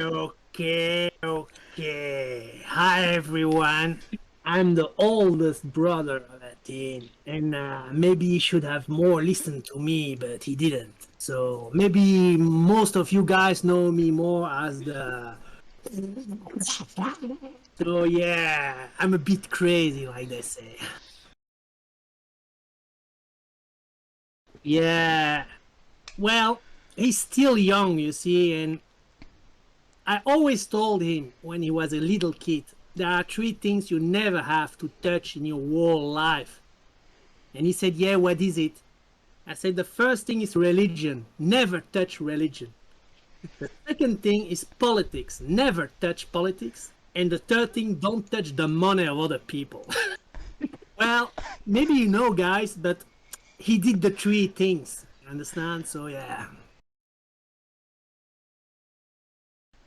Okay. Hi, everyone. I'm the oldest brother of Athene, and maybe he should have more listened to me, but he didn't. So maybe most of you guys know me more as the. So yeah, I'm a bit crazy, like they say. Yeah. Well, he's still young, you see, and I always told him when he was a little kid, there are three things you never have to touch in your whole life. And he said, yeah, what is it? I said, the first thing is religion. Never touch religion. The second thing is politics. Never touch politics. And the third thing, don't touch the money of other people. Well, maybe you know, guys, but he did the three things. You understand? So, yeah.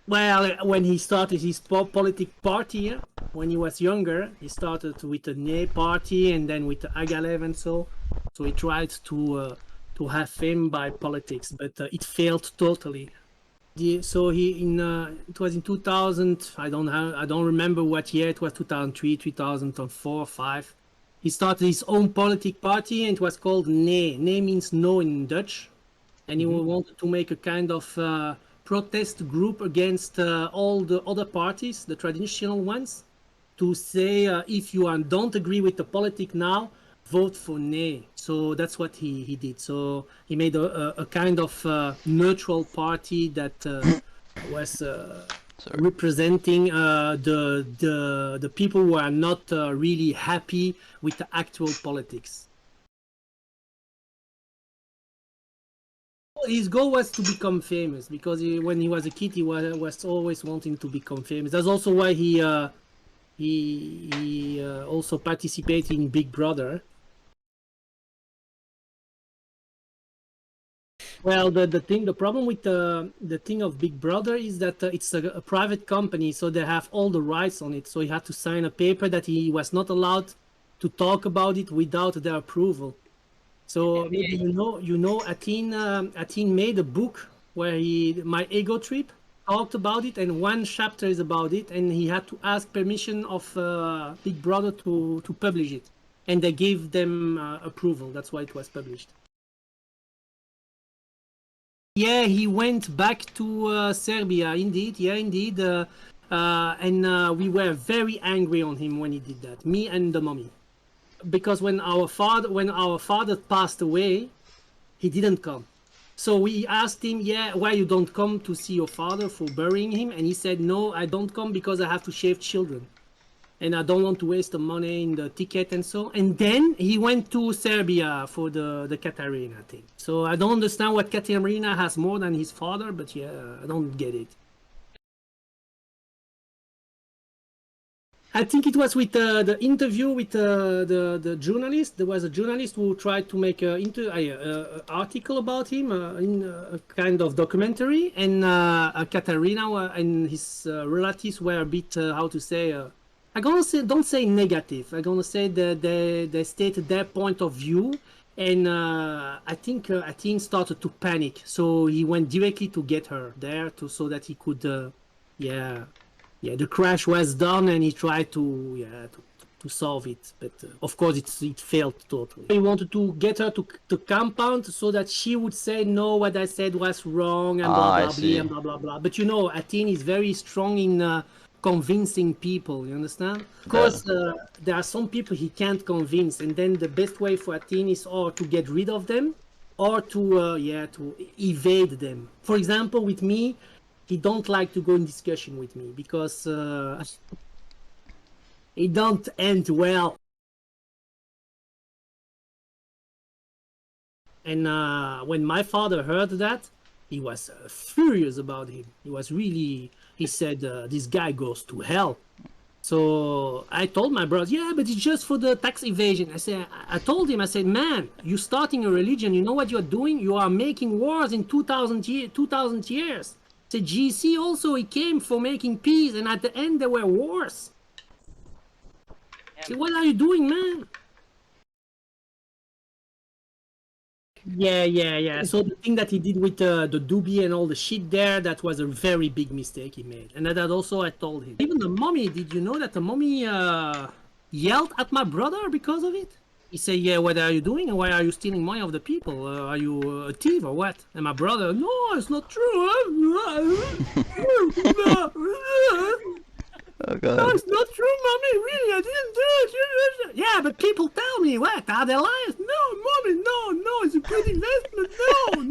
Well, when he started his political party, when he was younger, he started with the NE party and then with the Agalev and so. So he tried to have fame by politics, but it failed totally. So it was in 2000. I don't remember what year it was. 2003, 2004, 5. He started his own political party and it was called NE. NE means no in Dutch, and he wanted to make a kind of protest group against all the other parties, the traditional ones, to say if you don't agree with the politic now, vote for nay. So that's what he did. So he made a kind of neutral party that was representing the people who are not really happy with the actual politics. His goal was to become famous because when he was a kid, he was always wanting to become famous. That's also why he also participated in Big Brother. Well, the problem with the thing of Big Brother is that it's a private company, so they have all the rights on it. So he had to sign a paper that he was not allowed to talk about it without their approval. So maybe Athene made a book where My Ego Trip, talked about it, and one chapter is about it, and he had to ask permission of Big Brother to publish it, and they gave them approval. That's why it was published. Yeah, he went back to Serbia, indeed. Yeah, indeed. And we were very angry on him when he did that, me and the mommy. Because when our father passed away, he didn't come. So we asked him, yeah, why you don't come to see your father for burying him? And he said, no, I don't come because I have to shave children. And I don't want to waste the money in the ticket and so. And then he went to Serbia for the Katarina thing. So I don't understand what Katarina has more than his father, but yeah, I don't get it. I think it was with the interview with the journalist. There was a journalist who tried to make an article about him in a kind of documentary, and Katarina and his relatives were a bit, how to say, I'm gonna say, don't say negative. I'm gonna say that they stated their point of view, and I think Athene started to panic, so he went directly to get her there so that he could, yeah. Yeah, the crash was done, and he tried to solve it, but of course it failed totally. He wanted to get her to the compound so that she would say no, what I said was wrong, and blah blah blah and blah blah blah. But you know, Athene is very strong in convincing people. You understand? Of course, there are some people he can't convince, and then the best way for Athene is or to get rid of them, or to evade them. For example, with me, he don't like to go in discussion with me because it don't end well. And when my father heard that, he was furious about him. He said, this guy goes to hell. So I told my brother, yeah, but it's just for the tax evasion. I told him, I said, man, you're starting a religion. You know what you're doing? You are making wars in 2000 years. The GC also, he came for making peace, and at the end there were wars. Yeah. So what are you doing, man? Yeah. So the thing that he did with the DUBI and all the shit there, that was a very big mistake he made. And that also I told him. Even the mommy, did you know that the mommy yelled at my brother because of it? He said, yeah, what are you doing? And why are you stealing money of the people? Are you a thief or what? And my brother, no, it's not true. Oh No, god. it's not true, mommy. Really, I didn't do it. Yeah, but people tell me, what? Are they liars? No, mommy, no, it's a good investment.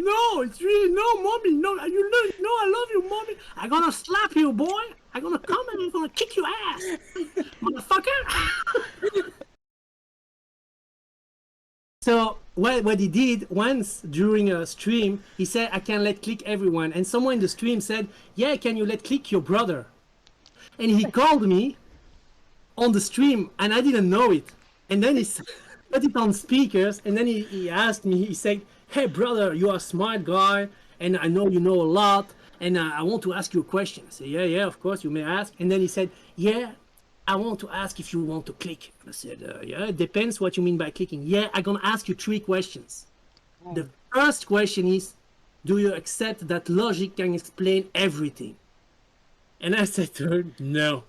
No, it's really no, mommy. No, you know, I love you, mommy. I'm gonna slap you, boy. I'm gonna come and I'm gonna kick your ass, motherfucker. So what he did once during a stream, he said, I can let click everyone. And someone in the stream said, yeah, can you let click your brother? And he called me on the stream and I didn't know it. And then he put it on speakers and then he asked me, he said, hey brother, you are a smart guy and I know you know a lot and I want to ask you a question. I said, yeah, of course you may ask. And then he said, yeah, I want to ask if you want to click. I said, yeah, it depends what you mean by clicking. Yeah, I'm gonna ask you 3 questions. The first question is, do you accept that logic can explain everything? And I said to her, no,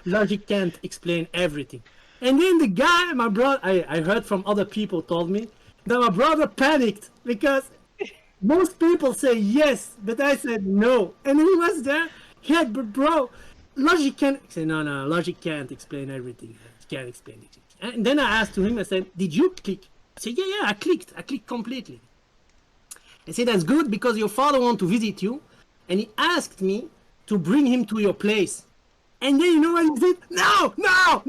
logic can't explain everything. And then the guy, my brother, I heard from other people told me that my brother panicked because most people say yes, but I said no. And he was there, yeah, but bro, logic can't. I said, no, logic can't explain everything. It can't explain it. And then I asked him, I said, did you click? I said, yeah, I clicked completely. I said, that's good because your father wants to visit you. And he asked me to bring him to your place. And then you know what he did? No, not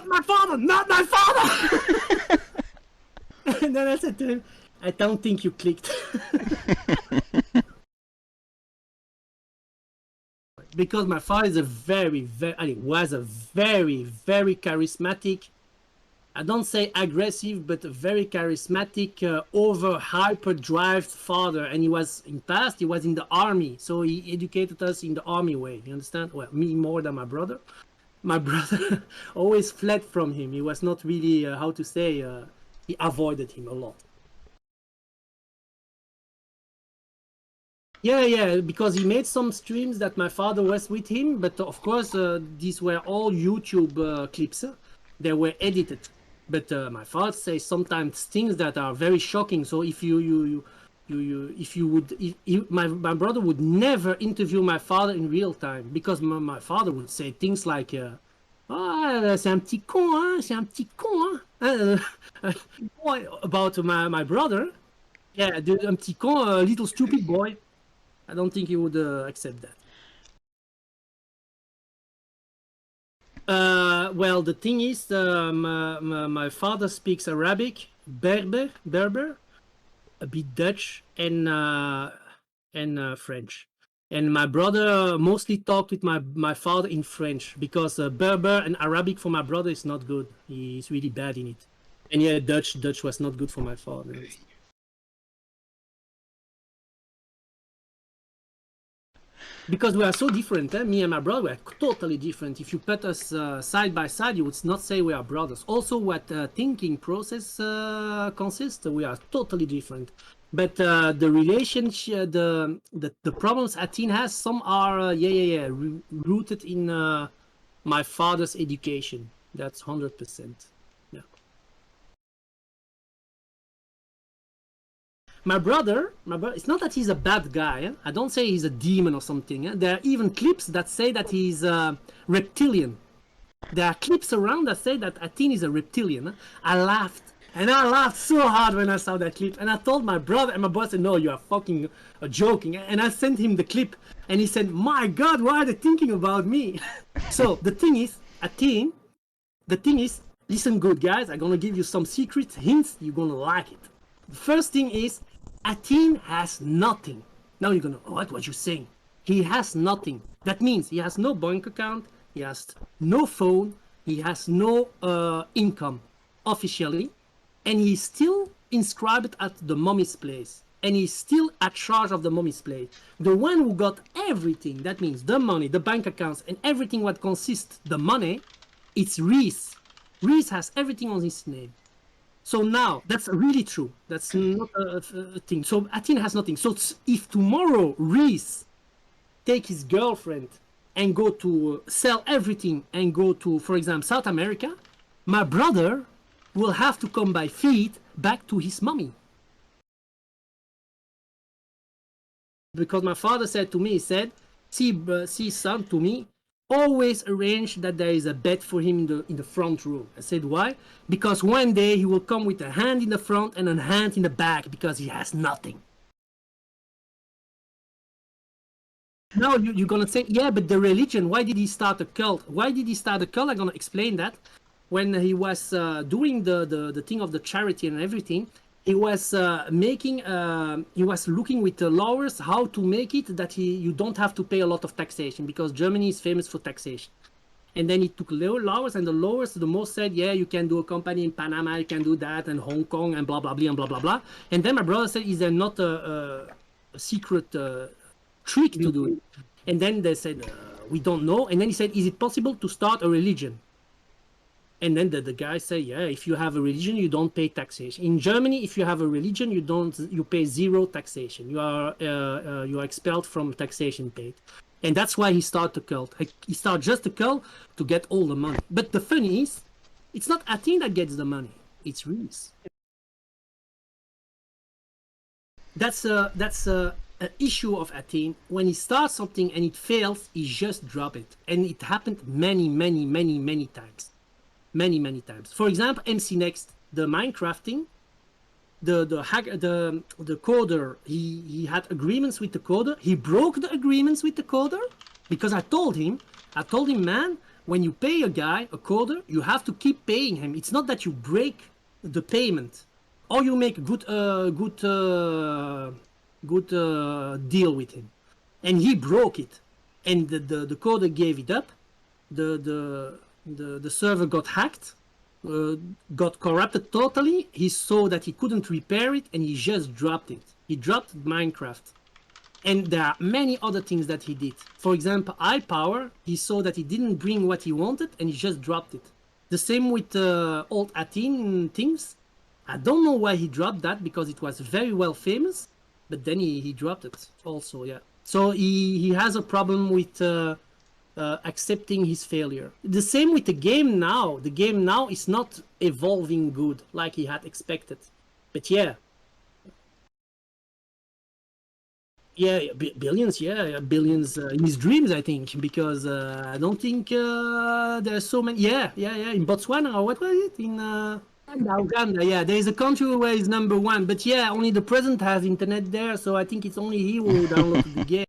my father, not my father. And then I said to him, I don't think you clicked. Because my father is was a very, very charismatic, I don't say aggressive, but a very charismatic, over hyper-drive father. And he was, in past, he was in the army. So he educated us in the army way, you understand? Well, me more than my brother. My brother always fled from him. He was not really, how to say, he avoided him a lot. Yeah, because he made some streams that my father was with him, but of course these were all YouTube clips. They were edited, but my father says sometimes things that are very shocking. So if my brother would never interview my father in real time because my father would say things like, ah, c'est un petit con, hein, c'est un petit con, hein, about my brother. Yeah, un petit con, a little stupid boy. I don't think he would accept that. Well, the thing is, my father speaks Arabic, Berber, a bit Dutch, and French. And my brother mostly talked with my father in French because Berber and Arabic for my brother is not good. He's really bad in it. And yeah, Dutch was not good for my father. Because we are so different, me and my brother, we are totally different. If you put us side by side, you would not say we are brothers. Also, what thinking process consists, we are totally different. But the relationship, the problems Athene has, some are rooted in my father's education. That's 100%. Yeah. My brother, it's not that he's a bad guy. Eh? I don't say he's a demon or something. Eh? There are even clips that say that he's reptilian. There are clips around that say that Athene is a reptilian. Eh? I laughed. And I laughed so hard when I saw that clip. And I told my brother, and my brother said, no, you are fucking joking. And I sent him the clip. And he said, my God, why are they thinking about me? So the thing is, Athene, listen good, guys. I'm going to give you some secret hints. You're going to like it. The first thing is, Athene has nothing. Now you're gonna, what you saying? He has nothing. That means he has no bank account, he has no phone, he has no income officially, and he's still inscribed at the mommy's place. And he's still at charge of the mommy's place. The one who got everything, that means the money, the bank accounts, and everything what consists the money, it's Reese. Reese has everything on his name. So now that's really true. That's not a thing. So Athene has nothing. So if tomorrow Reese take his girlfriend and go to sell everything and go to, for example, South America, my brother will have to come by feet back to his mommy. Because my father said to me, he said, see son, to me, always arrange that there is a bed for him in the front row. I said, why? Because one day he will come with a hand in the front and a hand in the back because he has nothing. Now you're gonna say, yeah, but the religion, why did he start a cult? Why did he start a cult? I'm gonna explain that. When he was doing the thing of the charity and everything, he was he was looking with the lawyers how to make it that you don't have to pay a lot of taxation, because Germany is famous for taxation. And then he took lawyers, and the lawyers the most said, yeah, you can do a company in Panama, you can do that, and Hong Kong, and blah, blah, blah, and blah, blah, blah. And then my brother said, is there not a secret trick to do it? And then they said, we don't know. And then he said, is it possible to start a religion? And then the guy said, yeah, if you have a religion, you don't pay taxation. In Germany, if you have a religion, you pay zero taxation. You are expelled from taxation paid. And that's why he started the cult. He started just the cult to get all the money. But the funny is, it's not Athene that gets the money. It's Reese. That's an issue of Athene. When he starts something and it fails, he just drop it. And it happened many, many, many, many times. Many times. For example, MC Next, the Minecrafting, the coder, he had agreements with the coder. He broke the agreements with the coder because I told him, man, when you pay a guy, a coder, you have to keep paying him. It's not that you break the payment or you make a good deal with him. And he broke it, and the coder gave it up. The server got hacked, got corrupted totally. He saw that he couldn't repair it, and he just dropped it. He dropped Minecraft. And there are many other things that he did. For example, iPower, he saw that he didn't bring what he wanted, and he just dropped it. The same with old Athene things. I don't know why he dropped that, because it was very well famous, but then he dropped it also, yeah. So he has a problem with accepting his failure. The same with the game now. The game now is not evolving good like he had expected. But yeah, billions, billions in his dreams, I think, because I don't think there's so many. Yeah, in Botswana, or what was it? In Uganda, yeah, there is a country where he's #1, but yeah, only the president has internet there, so I think it's only he who downloaded the game.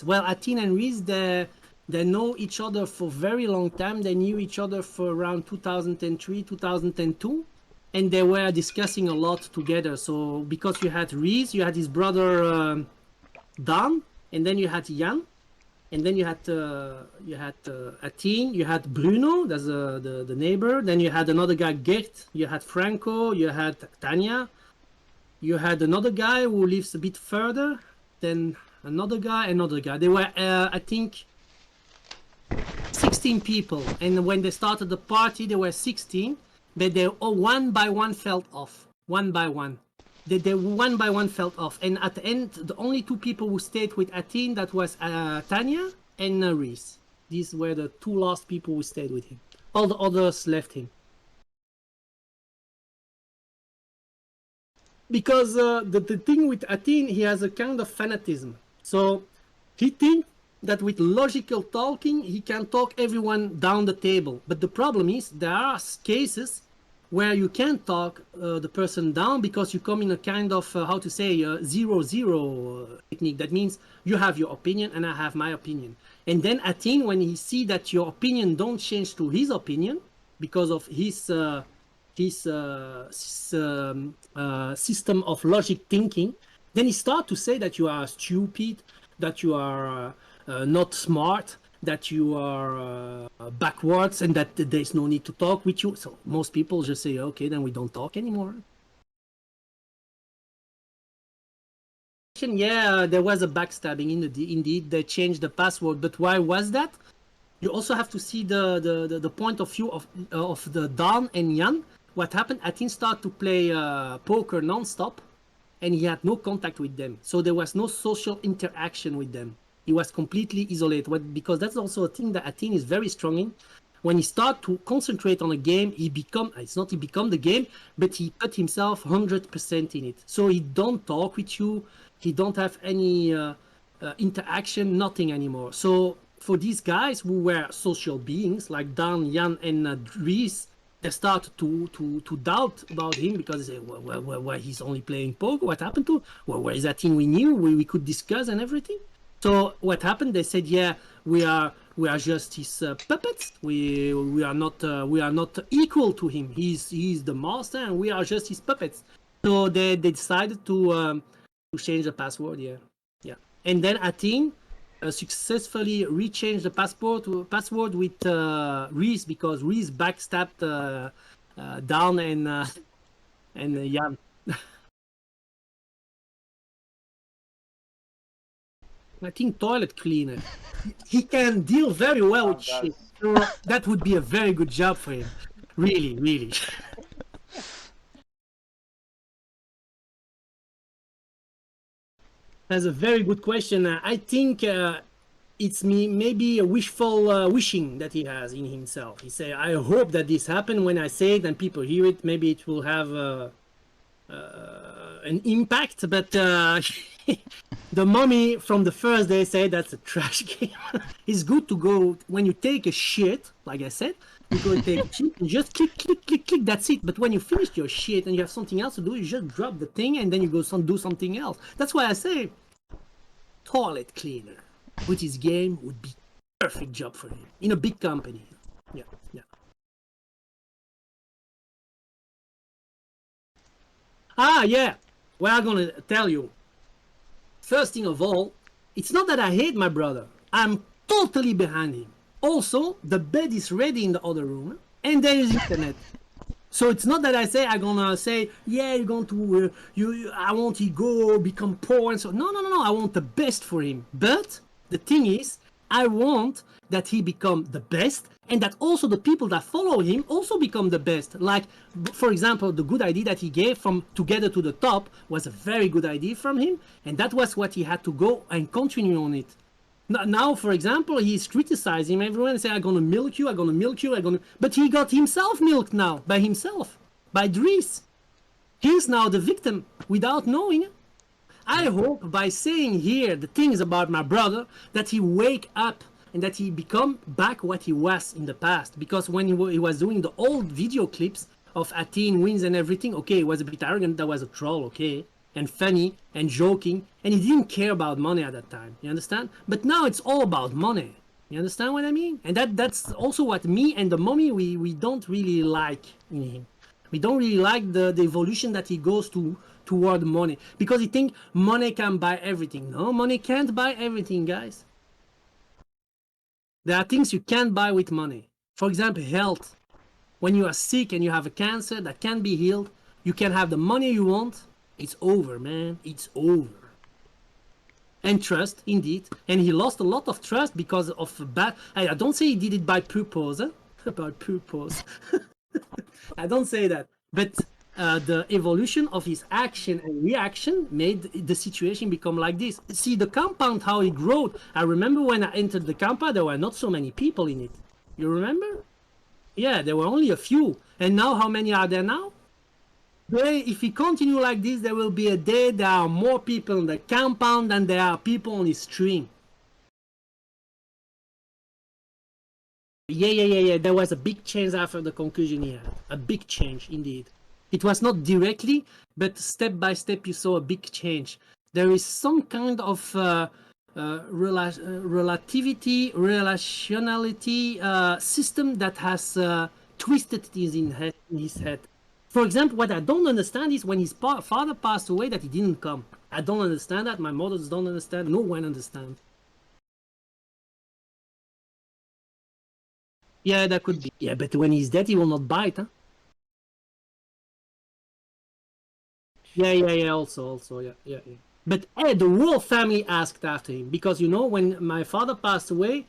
Well, Athene and Reese, they know each other for a very long time. They knew each other for around 2003, 2002, and they were discussing a lot together. So because you had Reese, you had his brother Dan, and then you had Jan, and then you had Athene, you had Bruno, that's the neighbor. Then you had another guy, Gert. You had Franco. You had Tanya. You had another guy who lives a bit further. Then another guy. They were, I think, 16 people. And when they started the party, there were 16. But they all one by one fell off. One by one. They one by one fell off. And at the end, the only 2 people who stayed with Athene, that was Tanya and Reese. These were the 2 last people who stayed with him. All the others left him. Because the thing with Athene, he has a kind of fanatism. So he thinks that with logical talking, he can talk everyone down the table. But the problem is, there are cases where you can't talk the person down, because you come in a kind of, how to say, 0-0 technique. That means you have your opinion and I have my opinion. And then Athene, when he see that your opinion don't change to his opinion, because of his system of logic thinking, then he start to say that you are stupid, that you are not smart, that you are backwards, and that there's no need to talk with you. So most people just say, okay, then we don't talk anymore. Yeah, there was a backstabbing. Indeed, they changed the password. But why was that? you also have to see the point of view of the Dan and Jan. What happened? Athene started to play poker non-stop, and he had no contact with them. So there was no social interaction with them. He was completely isolated. Because that's also a thing that Athene is very strong in. When he start to concentrate on a game, it's not he become the game, but he put himself 100% in it. So he don't talk with you. He don't have any interaction, nothing anymore. So for these guys who were social beings like Dan, Jan, and Reese, they start to doubt about him because they say, well, he's only playing poker. What happened to? Well, where is that thing we knew? We could discuss and everything. So what happened? They said, yeah, we are just his puppets. We are not equal to him. He's the master, and we are just his puppets. So they decided to change the password. Yeah. And then Athene successfully rechanged the password with Reese, because Reese backstabbed Dan and Jan. I think toilet cleaner. He can deal very well with shit. So that would be a very good job for him. Really, really. That's a very good question. I think it's maybe a wishful wishing that he has in himself. He say, I hope that this happen. When I say it and people hear it, maybe it will have an impact. But the mummy from the first day said that's a trash game. It's good to go when you take a shit, like I said, you go and take a shit and just click, that's it. But when you finish your shit and you have something else to do, you just drop the thing and then you go do something else. That's why I say toilet cleaner with his game would be perfect job for him in a big company. Yeah. Yeah. Well, I'm gonna tell you. First thing of all, it's not that I hate my brother. I'm totally behind him. Also, the bed is ready in the other room, and there is internet. So it's not that I'm gonna say, yeah, you're going to, I want he go become poor and so. No. I want the best for him. But the thing is, I want that he become the best, and that also the people that follow him also become the best. Like, for example, the good idea that he gave from Together to the Top was a very good idea from him, and that was what he had to go and continue on it. Now, for example, he's criticizing everyone and saying, I'm gonna milk you, but he got himself milked now, by himself, by Dries. He's now the victim, without knowing. I hope by saying here the things about my brother, that he wake up and that he become back what he was in the past. Because when he was doing the old video clips of Athene wins and everything, okay, he was a bit arrogant, that was a troll, okay, and funny and joking, and he didn't care about money at that time, you understand? But now it's all about money. You understand what I mean? And that's also what me and the mummy, we don't really like in him. We don't really like the evolution that he goes toward money, because he think money can buy everything. No, money can't buy everything, guys. There are things you can't buy with money. For example, health. When you are sick and you have a cancer that can't be healed, you can have the money you want. It's over, man. It's over. And trust, indeed. And he lost a lot of trust because of bad. I don't say he did it by purpose. By purpose. I don't say that. But the evolution of his action and reaction made the situation become like this. See, the compound, how it grew. I remember when I entered the compound, there were not so many people in it. You remember? Yeah, there were only a few. And now, how many are there now? If we continue like this, there will be a day there are more people in the compound than there are people on his stream. Yeah. There was a big change after the conclusion he had. A big change, indeed. It was not directly, but step by step you saw a big change. There is some kind of relativity, relationality system that has twisted in his head. For example, what I don't understand is when his father passed away that he didn't come. I don't understand that. My mothers don't understand. No one understands. Yeah, that could be. Yeah, but when he's dead, he will not bite, huh? Yeah. Also, yeah. But the whole family asked after him because when my father passed away,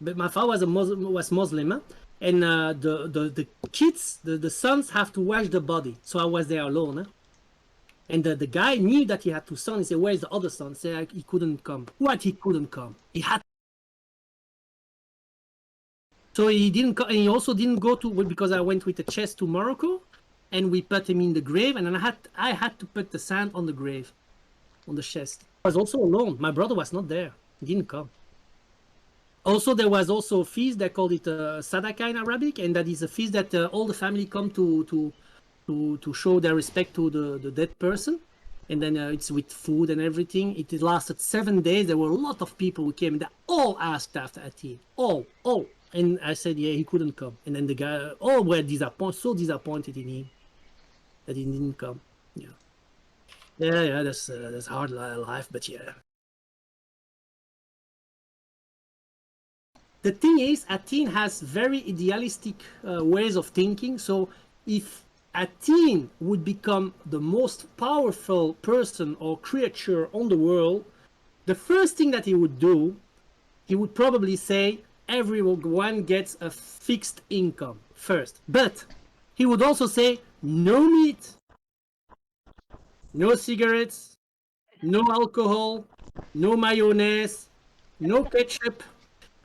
but my father was Muslim, huh? And the kids, the sons have to wash the body. So I was there alone. Huh? And the guy knew that he had two sons. He said, "Where's the other son?" He said, "He couldn't come." What? He couldn't come. He had. So he didn't. And he also didn't go to, because I went with the chest to Morocco, and we put him in the grave, and then I had to put the sand on the grave, on the chest. I was also alone. My brother was not there. He didn't come. Also, there was also a feast. They called it Sadaka in Arabic, and that is a feast that all the family come to show their respect to the dead person. And then it's with food and everything. It lasted 7 days. There were a lot of people who came, and they all asked after Athene. All. And I said, yeah, he couldn't come. And then the guy, all were so disappointed in him that he didn't come. Yeah, that's hard life, but yeah. The thing is, Athene has very idealistic ways of thinking. So if Athene would become the most powerful person or creature on the world, the first thing that he would do, he would probably say everyone gets a fixed income first. But he would also say no meat, no cigarettes, no alcohol, no mayonnaise, no ketchup.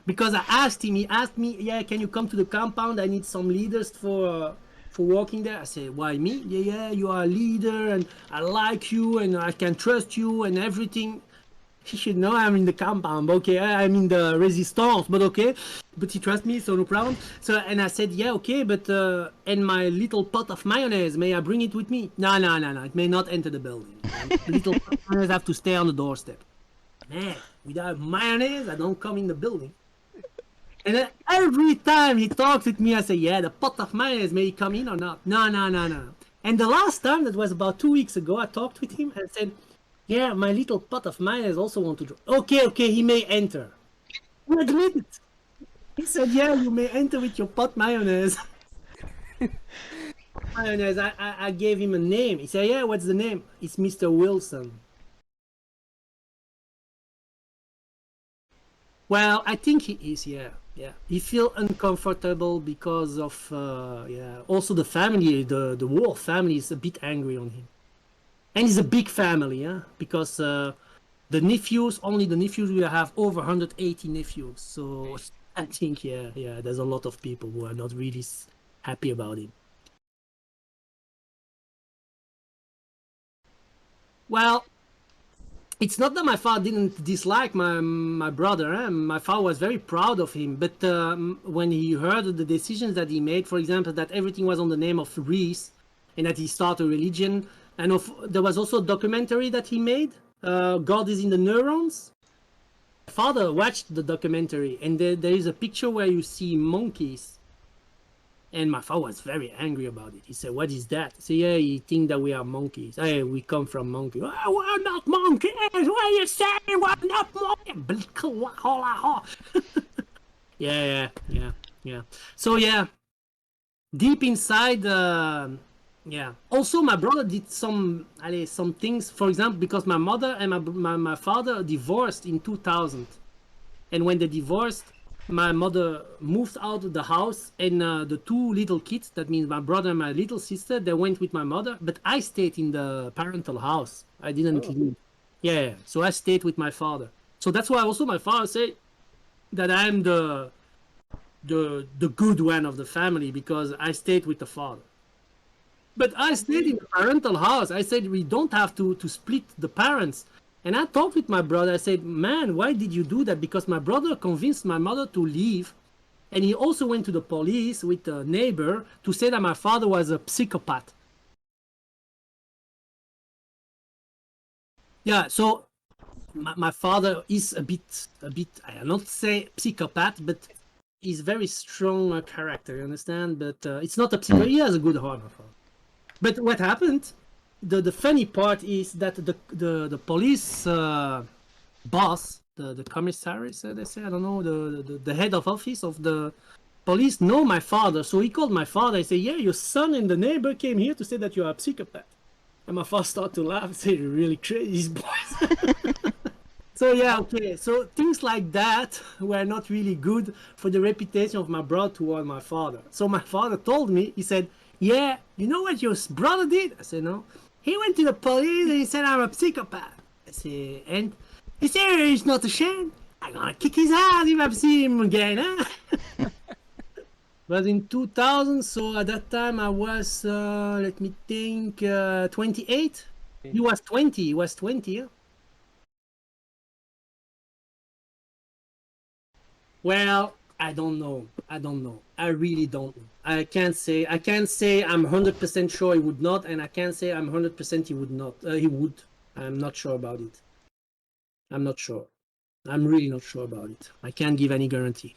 Because I asked him, he asked me, yeah, can you come to the compound? I need some leaders for walking there. I said, why me? Yeah, you are a leader and I like you and I can trust you and everything. He should know I'm in the compound, okay? I'm in the resistance, but okay. But he trusts me, so no problem. So, and I said, yeah, okay, but and my little pot of mayonnaise, may I bring it with me? No, it may not enter the building. The little pot of mayonnaise have to stay on the doorstep. Man, without mayonnaise, I don't come in the building. And then every time he talks with me, I say, yeah, the pot of mayonnaise, may he come in or not? No. And the last time, that was about 2 weeks ago, I talked with him and said, yeah, my little pot of mayonnaise also want to drink. Okay, he may enter. We agreed. He said, yeah, you may enter with your pot mayonnaise. Mayonnaise, I gave him a name. He said, yeah, what's the name? It's Mr. Wilson. Well, I think he is, yeah. He feels uncomfortable because of, also the family, the Wolf family is a bit angry on him. And it's a big family, yeah, because the nephews, we have over 180 nephews. So I think, yeah, there's a lot of people who are not really happy about him. Well, it's not that my father didn't dislike my brother. My father was very proud of him. But when he heard the decisions that he made, for example, that everything was on the name of Reese and that he started a religion, and there was also a documentary that he made, God is in the Neurons. My father watched the documentary, and there is a picture where you see monkeys. And my father was very angry about it. He said, what is that? I said, yeah, you think that we are monkeys. Hey, we come from monkeys. Oh, we're not monkeys. What are you saying? We're not monkeys. Yeah. So, yeah, deep inside, yeah. Also, my brother did some things, for example, because my mother and my father divorced in 2000. And when they divorced, my mother moved out of the house, and the two little kids, that means my brother and my little sister, they went with my mother, but I stayed in the parental house. I didn't leave. Yeah, so I stayed with my father. So that's why also my father said that I'm the good one of the family, because I stayed with the father. But I stayed in the parental house. I said we don't have to split the parents. And I talked with my brother. I said, man, why did you do that? Because my brother convinced my mother to leave. And he also went to the police with a neighbor to say that my father was a psychopath. Yeah, so my father is a bit, I not say psychopath, but he's very strong character, you understand? But it's not a psychopath. He has a good heart, my father. But what happened? The funny part is that the police boss, the commissary, they say, I don't know, the head of office of the police know my father. So he called my father. He said, yeah, your son and the neighbor came here to say that you are a psychopath. And my father started to laugh and said, you're really crazy, boys. So yeah, okay. So things like that were not really good for the reputation of my brother toward my father. So my father told me, he said, "Yeah, you know what your brother did?" I said, "No." He went to the police and he said, "I'm a psychopath." I said, and he said, "He's not ashamed. I'm gonna kick his ass if I see him again." Huh? But in 2000, so at that time I was, let me think, 28. He was 20. He was 20. Yeah? Well, I don't know. I don't know. I really don't know. I can't say. I can't say I'm 100% sure he would not, and I can't say I'm 100% he would not. He would. I'm not sure about it. I'm not sure. I'm really not sure about it. I can't give any guarantee.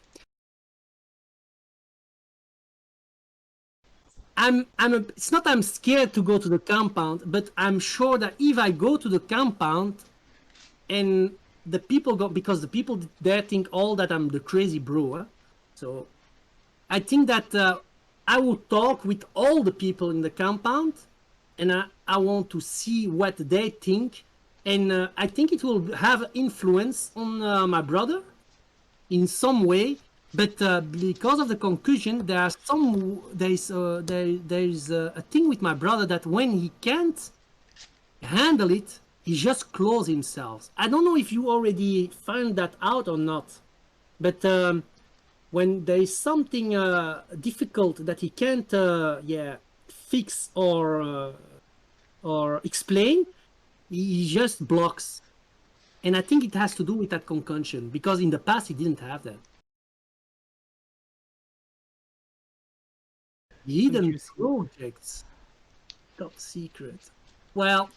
It's not I'm scared to go to the compound, but I'm sure that if I go to the compound and the people go, because the people there think all that I'm the crazy bro. Huh? So I think that I will talk with all the people in the compound, and I want to see what they think, and I think it will have influence on my brother in some way. But because of the concussion, there's a thing with my brother that when he can't handle it, he just closes himself. I don't know if you already found that out or not, but when there is something difficult that he can't fix or explain, he just blocks. And I think it has to do with that concussion, because in the past he didn't have that. Hidden projects, top secret. Well,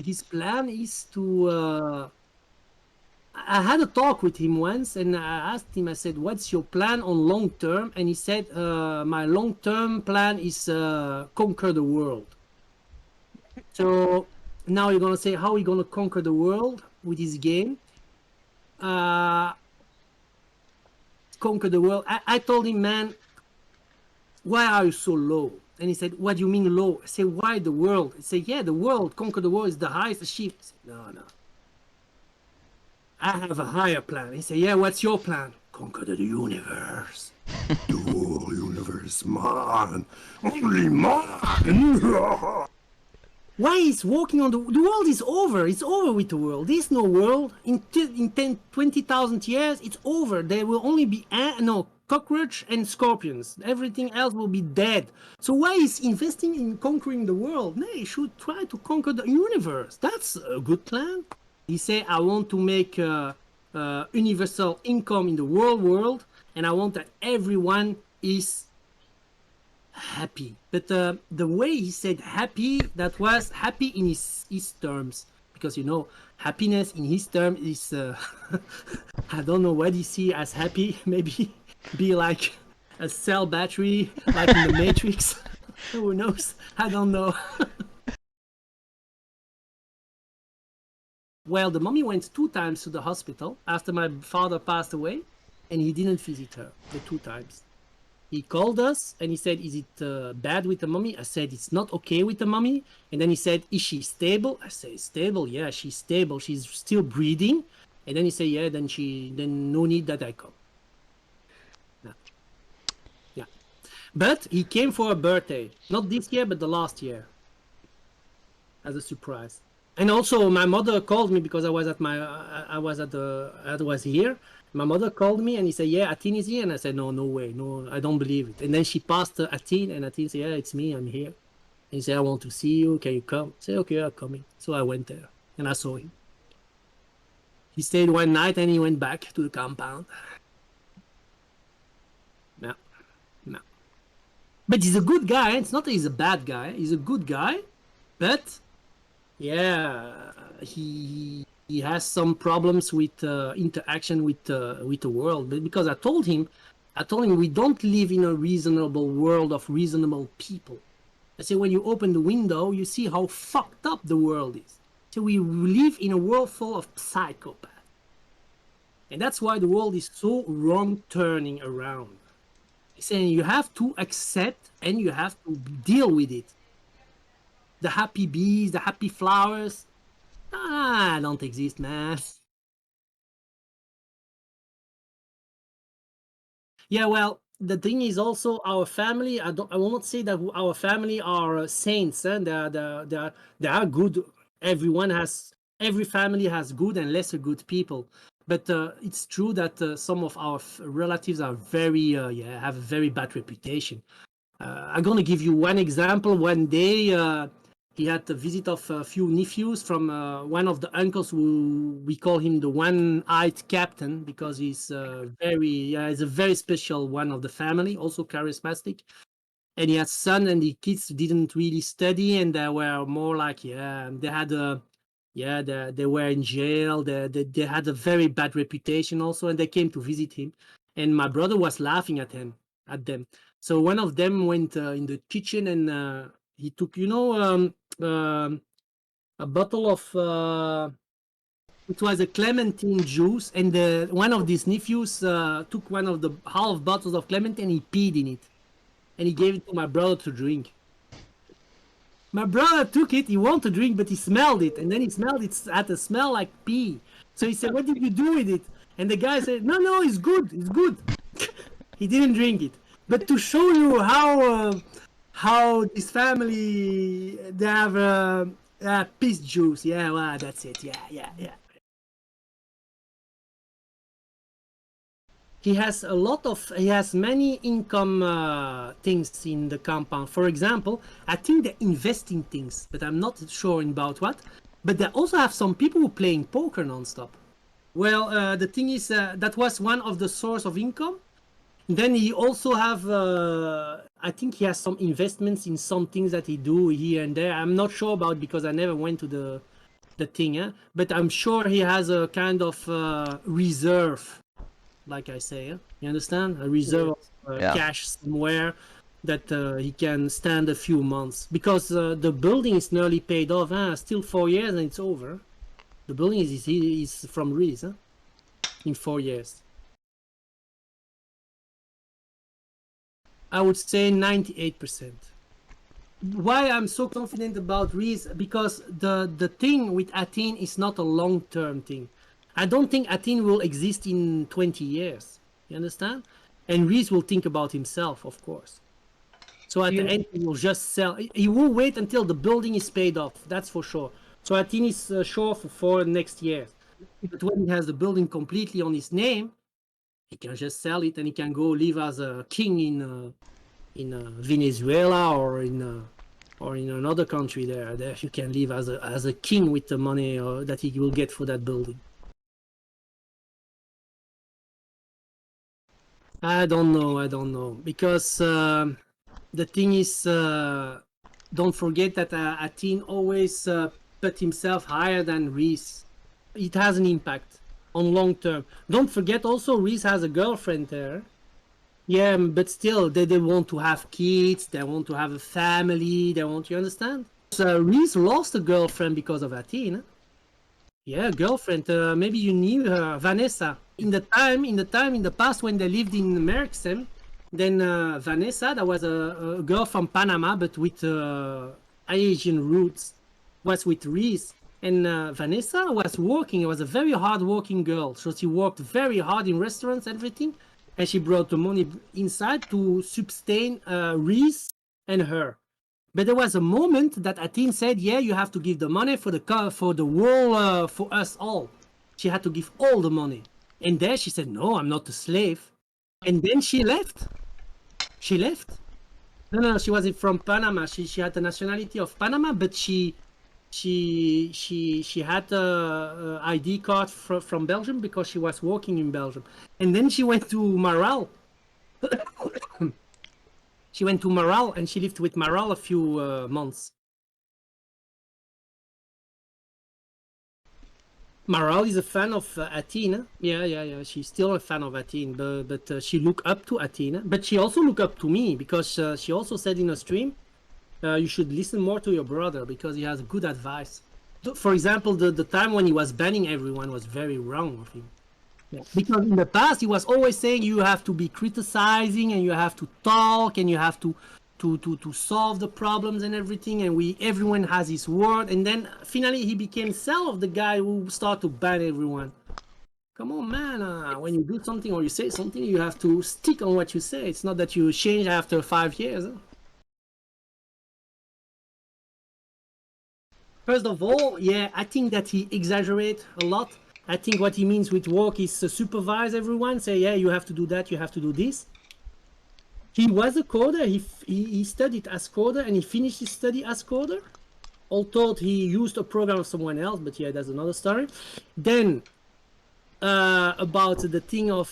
his plan is to I had a talk with him once, and I asked him, I said, "What's your plan on long term?" And he said, "My long term plan is conquer the world." So now you're gonna say, how are you gonna conquer the world with his game? Conquer the world. I told him, "Man, why are you so low?" And he said, "What do you mean low?" I said, "Why the world?" He said, "Yeah, the world, conquer the world is the highest achievement." I said, "No, no. I have a higher plan." He said, "Yeah, what's your plan?" "Conquer the universe." "The whole universe, man. Only man." Why is walking on the world is over. It's over with the world. There's no world. In 10, 20,000 years, it's over. There will only be cockroach and scorpions. Everything else will be dead. So why is investing in conquering the world? No, you should try to conquer the universe. That's a good plan. He said, "I want to make universal income in the world, and I want that everyone is happy." But the way he said happy, that was happy in his terms, because happiness in his term is I don't know what he see as happy. Maybe be like a cell battery, like in the Matrix. Who knows? I don't know. Well, the mommy went 2 times to the hospital after my father passed away, and he didn't visit her the 2 times. He called us and he said, "Is it bad with the mommy?" I said, "It's not okay with the mommy." And then he said, "Is she stable?" I said, "Stable? Yeah, she's stable. She's still breathing." And then he said, "Yeah, then no need that I come." No. Yeah. But he came for a birthday. Not this year, but the last year. As a surprise. And also my mother called me because I was here. My mother called me and he said, "Yeah, Athene is here." And I said, "No, no way. No, I don't believe it." And then she passed Athene, and Athene said, "Yeah, it's me. I'm here." And he said, "I want to see you. Can you come?" I said, "Okay, I'm coming." So I went there and I saw him. He stayed one night and he went back to the compound. No, no. But he's a good guy. It's not that he's a bad guy. He's a good guy. But yeah, he has some problems with interaction with the world. But because I told him we don't live in a reasonable world of reasonable people. I say, when you open the window, you see how fucked up the world is. So we live in a world full of psychopaths, and that's why the world is so wrong turning around. He's saying you have to accept and you have to deal with it. The happy bees, the happy flowers, don't exist, man. Yeah, well, the thing is also our family. I will not say that our family are saints, and they are good. Every family has good and lesser good people, but it's true that some of our relatives are very yeah, have a very bad reputation. I'm gonna give you one example. One day, he had the visit of a few nephews from one of the uncles who we call him the one-eyed captain because he's he's a very special one of the family, also charismatic. And he had son, and the kids didn't really study, and they were more like they had a they were in jail. They had a very bad reputation also, and they came to visit him. And my brother was laughing at them. So one of them went in the kitchen and he took, a bottle of it was a clementine juice, and one of these nephews took one of the half bottles of clementine and he peed in it, and he gave it to my brother to drink. My brother took it, he wanted to drink, but he smelled it, and then he smelled it had a smell like pee. So he said, "What did you do with it?" And the guy said, "No, it's good, it's good." He didn't drink it. But to show you how this family, they have peace juice. Yeah, well, that's it. Yeah. He has many income things in the compound. For example, I think they invest in things, but I'm not sure about what. But they also have some people who playing poker nonstop. Well, the thing is, that was one of the source of income. Then he also have, I think he has some investments in some things that he do here and there. I'm not sure about because I never went to the thing, but I'm sure he has a kind of reserve, like I say. You understand? A reserve of cash somewhere that he can stand a few months because the building is nearly paid off. Still 4 years and it's over. The building is from Reese in 4 years. I would say 98%. Why I'm so confident about Reese? Because the thing with Athene is not a long-term thing. I don't think Athene will exist in 20 years. You understand? And Reese will think about himself, of course. So at the end, he will just sell. He will wait until the building is paid off. That's for sure. So Athene is sure for next year. But when he has the building completely on his name, he can just sell it and he can go live as a king in Venezuela or in another country. There you can live as a king with the money that he will get for that building. I don't know because the thing is, don't forget that Athene always put himself higher than Reese. It has an impact on long term. Don't forget also Reese has a girlfriend there. Yeah, but still, they want to have kids. They want to have a family. They want, you understand? So Reese lost a girlfriend because of Athene. Yeah, girlfriend. Maybe you knew her, Vanessa. In the past when they lived in Merksem, then Vanessa, that was a girl from Panama, but with Asian roots, was with Reese. And Vanessa was working. It was a very hard-working girl. So she worked very hard in restaurants, everything. And she brought the money inside to sustain Reese and her. But there was a moment that Athene said, "Yeah, you have to give the money for the whole for us all." She had to give all the money, and there she said, "No, I'm not a slave." And then she left. She left. No, she wasn't from Panama. She had the nationality of Panama, but she had a ID card from Belgium because she was working in Belgium. And then she went to Maral. She went to Maral and she lived with Maral a few months. Maral is a fan of Athene. Yeah. She's still a fan of Athene, but she looked up to Athene. But she also looked up to me because she also said in a stream, you should listen more to your brother because he has good advice. For example, the time when he was banning everyone was very wrong of him. Yeah. Because in the past he was always saying you have to be criticizing and you have to talk and you have to solve the problems and everything, and everyone has his word. And then finally he became self the guy who started to ban everyone. Come on, man. When you do something or you say something, you have to stick on what you say. It's not that you change after 5 years. First of all, yeah, I think that he exaggerates a lot. I think what he means with work is to supervise everyone, say, yeah, you have to do that, you have to do this. He was a coder, he studied as coder, and he finished his study as coder. Although he used a program of someone else, but yeah, that's another story. Then, about the thing of,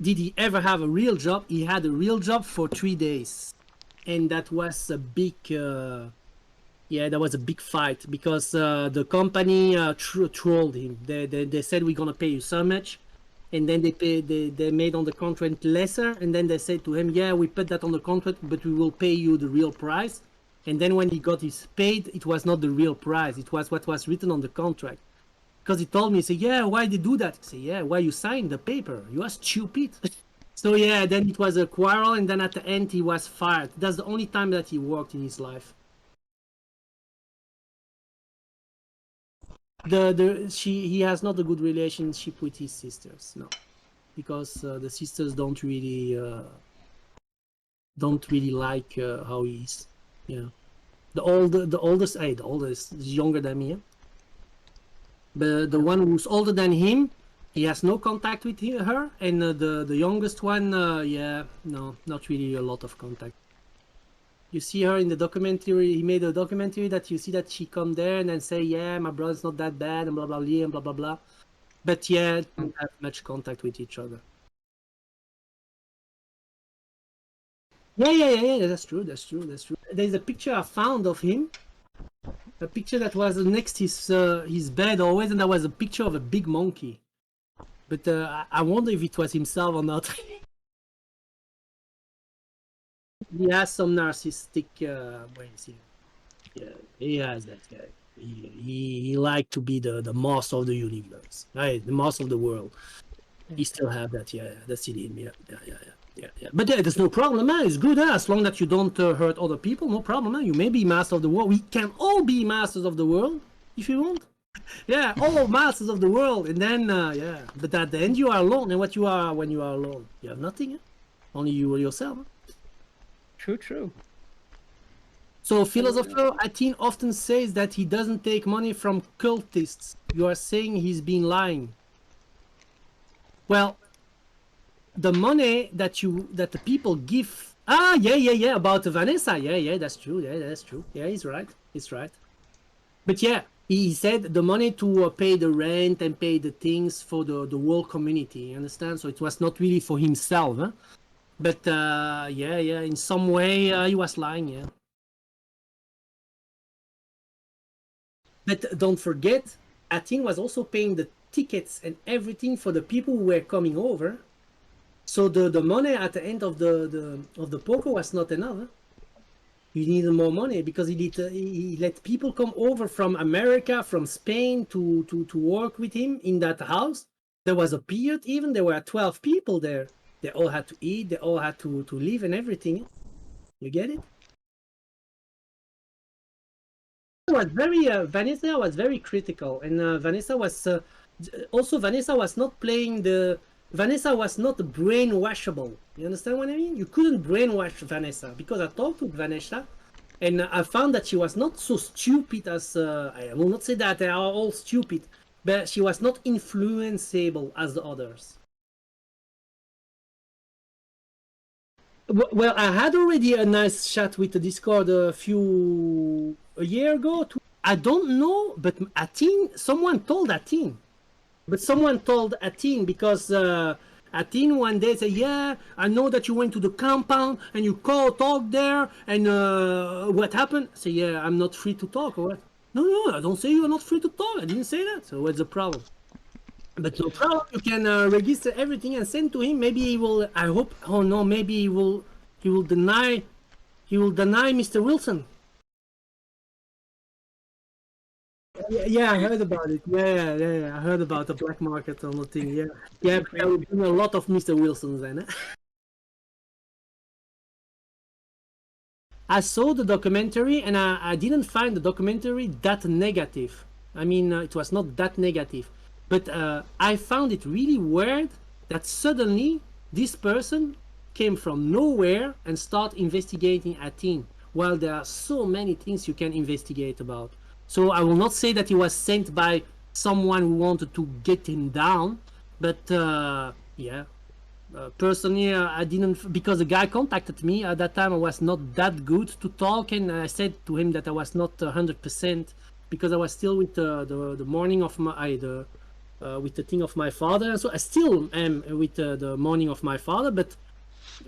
did he ever have a real job? He had a real job for 3 days. And that was a big... yeah, that was a big fight because the company trolled him. They said we're gonna pay you so much, and then they made on the contract lesser, and then they said to him, yeah, we put that on the contract, but we will pay you the real price. And then when he got his paid, it was not the real price. It was what was written on the contract. Because he told me, he said, yeah, why they do that? I said, yeah, why you signed the paper? You are stupid. So yeah, then it was a quarrel, and then at the end he was fired. That's the only time that he worked in his life. He has not a good relationship with his sisters, no, because the sisters don't really like how he is. Yeah, the oldest is younger than me. Yeah? The one who's older than him, he has no contact with her, and the youngest one, yeah, no, not really a lot of contact. You see her in the documentary. He made a documentary that you see that she come there and then say, yeah, my brother's not that bad, and blah blah blah and blah blah blah. But yeah, don't have much contact with each other. Yeah, that's true. There's a picture I found of him, a picture that was next his bed always, and that was a picture of a big monkey. But I wonder if it was himself or not. He has some narcissistic ways. Yeah, he has that guy. He liked to be the master of the universe, right? The master of the world. He still have that. Yeah, that's in him. Yeah. But yeah, there's no problem, man. It's good, as long that you don't hurt other people. No problem, man. You may be master of the world. We can all be masters of the world if you want. Yeah, all masters of the world, and then yeah. But at the end, you are alone. And what you are when you are alone, you have nothing. Eh? Only you yourself. True. So philosopher Athene often says that he doesn't take money from cultists. You are saying he's been lying. Well, the money that the people give. Yeah. About Vanessa. Yeah, that's true. Yeah, he's right. But yeah, he said the money to pay the rent and pay the things for the whole community. You understand? So it was not really for himself. Huh? But yeah, in some way he was lying. Yeah. But don't forget, Athene was also paying the tickets and everything for the people who were coming over. So the money at the end of the poker was not enough. Huh? He needed more money because he let people come over from America, from Spain to work with him in that house. There was a period even there were 12 people there. They all had to eat. They all had to live and everything. You get it? Was very Vanessa was very critical, and Vanessa was not playing the. Vanessa was not brainwashable. You understand what I mean? You couldn't brainwash Vanessa because I talked with Vanessa, and I found that she was not so stupid as I will not say that they are all stupid, but she was not influenceable as the others. Well, I had already a nice chat with the Discord a year ago. I don't know, but someone told Athene. But someone told Athene because Athene one day said, yeah, I know that you went to the compound and you talk there, and what happened? I say, yeah, I'm not free to talk, or what? No, I don't say you're not free to talk. I didn't say that. So what's the problem? But no problem. You can register everything and send to him. Maybe he will. I hope. Oh no. Maybe he will. He will deny. He will deny Mr. Wilson. Yeah, I heard about it. Yeah. I heard about the black market on the thing. Yeah. There will be a lot of Mr. Wilsons then. I saw the documentary and I didn't find the documentary that negative. I mean, it was not that negative. But I found it really weird that suddenly this person came from nowhere and start investigating Athene, while there are so many things you can investigate about. So I will not say that he was sent by someone who wanted to get him down, but yeah. Personally, I didn't, because the guy contacted me at that time. I was not that good to talk, and I said to him that I was not 100% because I was still with the morning of my with the thing of my father. So I still am with the morning of my father, but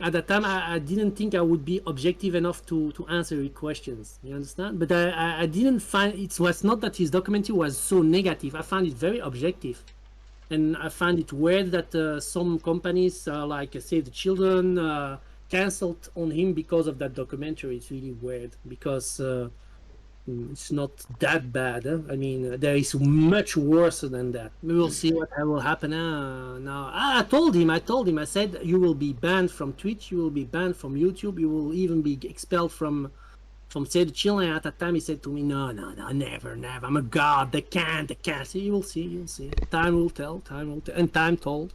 at that time I didn't think I would be objective enough to answer your questions. You understand? But I didn't find, it was not that his documentary was so negative. I found it very objective. And I find it weird that some companies like Save the Children canceled on him because of that documentary. It's really weird because it's not that bad. I mean, there is much worse than that. We will see what will happen now. I told him, I said, you will be banned from Twitch, you will be banned from YouTube, you will even be expelled from Save the Children. At that time he said to me, no, never, I'm a god, they can't. So you will see, time will tell, and time told.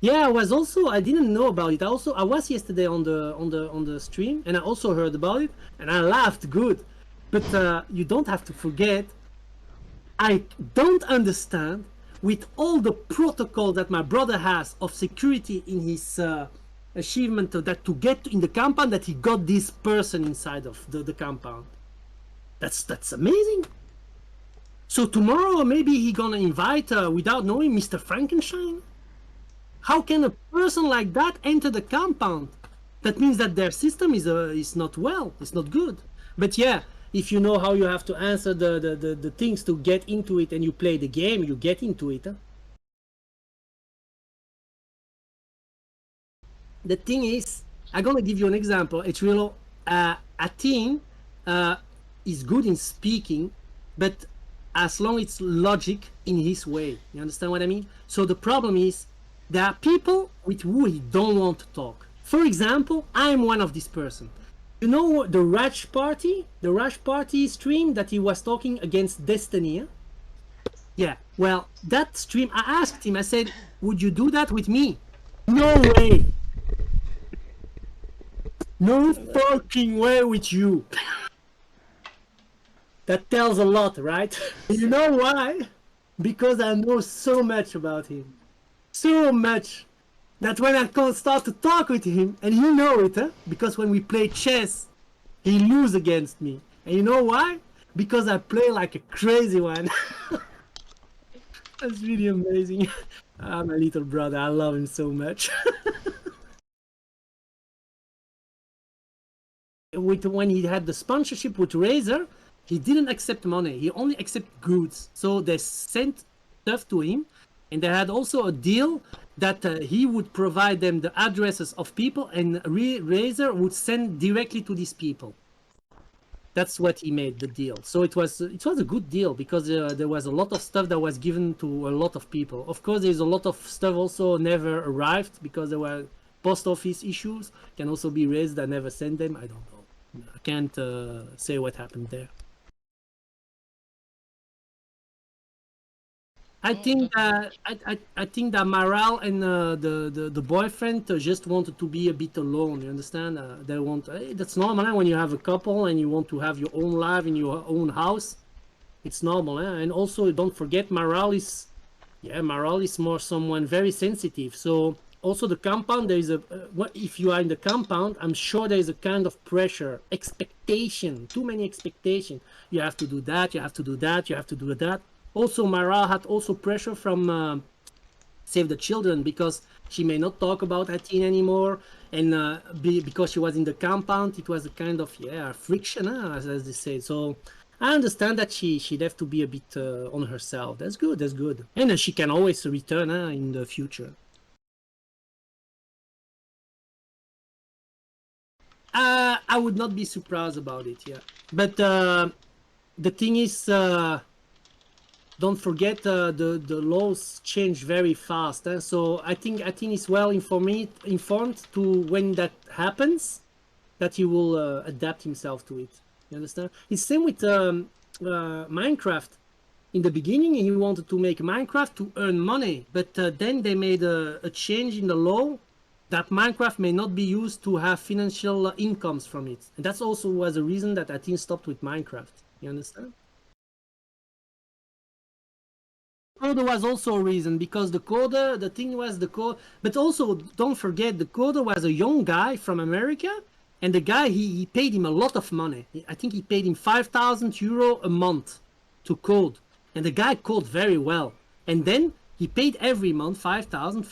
Yeah, I didn't know about it. I was yesterday on the stream, and I also heard about it, and I laughed good. But you don't have to forget, I don't understand, with all the protocol that my brother has of security in his achievement, that to get in the compound, that he got this person inside of the compound. That's amazing. So tomorrow maybe he gonna invite without knowing Mr. Frankenstein. How can a person like that enter the compound? That means that their system is not well, it's not good. But yeah, if you know how you have to answer the things to get into it, and you play the game, you get into it. The thing is, I'm gonna give you an example. It's real. Athene is good in speaking, but as long as it's logic in his way. You understand what I mean? So the problem is, there are people with who he don't want to talk. For example, I'm one of this person. You know the Raj Party stream that he was talking against Destiny? Eh? Yeah, well, that stream, I asked him, I said, would you do that with me? No way. No fucking way with you. That tells a lot, right? You know why? Because I know so much about him. So much that when I can start to talk with him, and you know it, huh? Because when we play chess, he loses against me. And you know why? Because I play like a crazy one. That's really amazing. Ah, my little brother, I love him so much. When he had the sponsorship with Razer, he didn't accept money. He only accepted goods. So they sent stuff to him, and they had also a deal that he would provide them the addresses of people, and Razer would send directly to these people. That's what he made the deal. So it was a good deal, because there was a lot of stuff that was given to a lot of people. Of course, there's a lot of stuff also never arrived because there were post office issues. Can also be raised that never sent them. I don't know. I can't say what happened there. I think that Maral and the boyfriend just wanted to be a bit alone. You understand? They want, that's normal when you have a couple and you want to have your own life in your own house. It's normal. And also, don't forget, Maral is more someone very sensitive. So also the compound, there is if you are in the compound, I'm sure there is a kind of pressure, expectation, too many expectations. You have to do that. You have to do that. You have to do that. Also, Mara had also pressure from Save the Children, because she may not talk about Athene anymore, and because she was in the compound, it was a kind of friction, as they say. So I understand that she'd have to be a bit on herself. That's good. That's good. And she can always return in the future. I would not be surprised about it. Yeah, but the thing is. Don't forget the laws change very fast, so I think Athene is well informed to when that happens, that he will adapt himself to it. You understand? It's same with Minecraft. In the beginning, he wanted to make Minecraft to earn money, but then they made a change in the law that Minecraft may not be used to have financial incomes from it. And that's also was a reason that Athene stopped with Minecraft. You understand? Oh, there was also a reason, because the coder, the thing was the code, but also don't forget the coder was a young guy from America, and the guy, he paid him a lot of money. I think he paid him 5,000 euro a month to code. And the guy coded very well. And then he paid every month 5,000.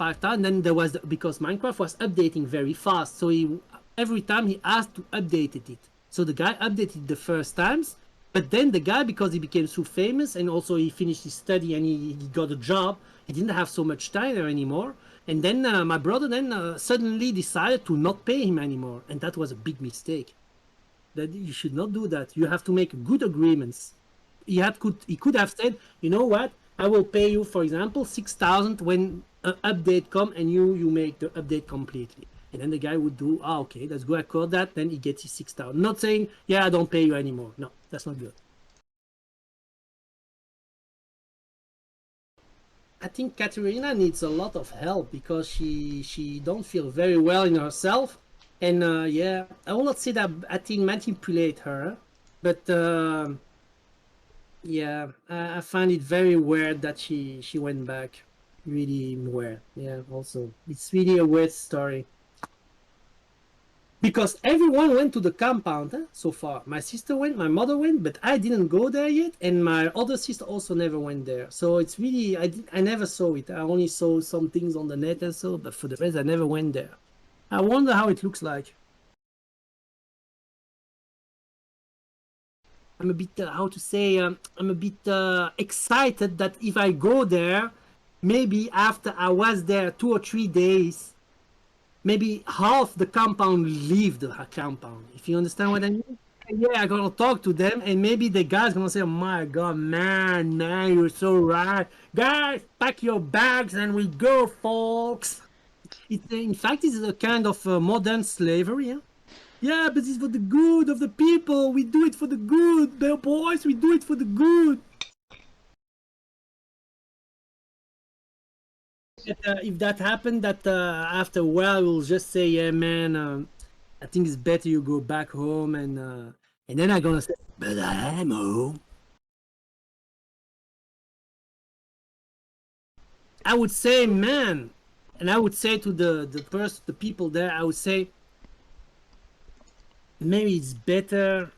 Then there was, because Minecraft was updating very fast. So every time he asked to update it. So the guy updated the first times. But then the guy, because he became so famous and also he finished his study and he got a job, he didn't have so much time there anymore. And then my brother then suddenly decided to not pay him anymore. And that was a big mistake. That you should not do that. You have to make good agreements. He could have said, you know what, I will pay you, for example, 6,000 when an update come and you make the update completely. And then the guy would do, okay, let's go accord that, then he gets his 6,000. Not saying, yeah, I don't pay you anymore. No, that's not good. I think Katarina needs a lot of help because she don't feel very well in herself. And yeah, I will not say that Athene manipulate her, but yeah, I find it very weird that she went back. Really weird. Yeah, also. It's really a weird story. Because everyone went to the compound so far. My sister went, my mother went, but I didn't go there yet. And my other sister also never went there. So it's really, I never saw it. I only saw some things on the net and so, but for the rest, I never went there. I wonder how it looks like. I'm a bit, how to say, I'm a bit excited that if I go there, maybe after I was there 2 or 3 days, maybe half the compound leave the compound. If you understand what I mean? Yeah, I'm gonna talk to them, and maybe the guy's gonna say, oh my god, man, you're so right. Guys, pack your bags and we go, folks. In fact, it's a kind of modern slavery, yeah? Yeah, but it's for the good of the people. We do it for the good, boys. We do it for the good. If that happened, that after a while we'll just say, yeah, man, I think it's better you go back home, and then I'm gonna say, but I am home. I would say, man, and I would say to the people there, I would say, maybe it's better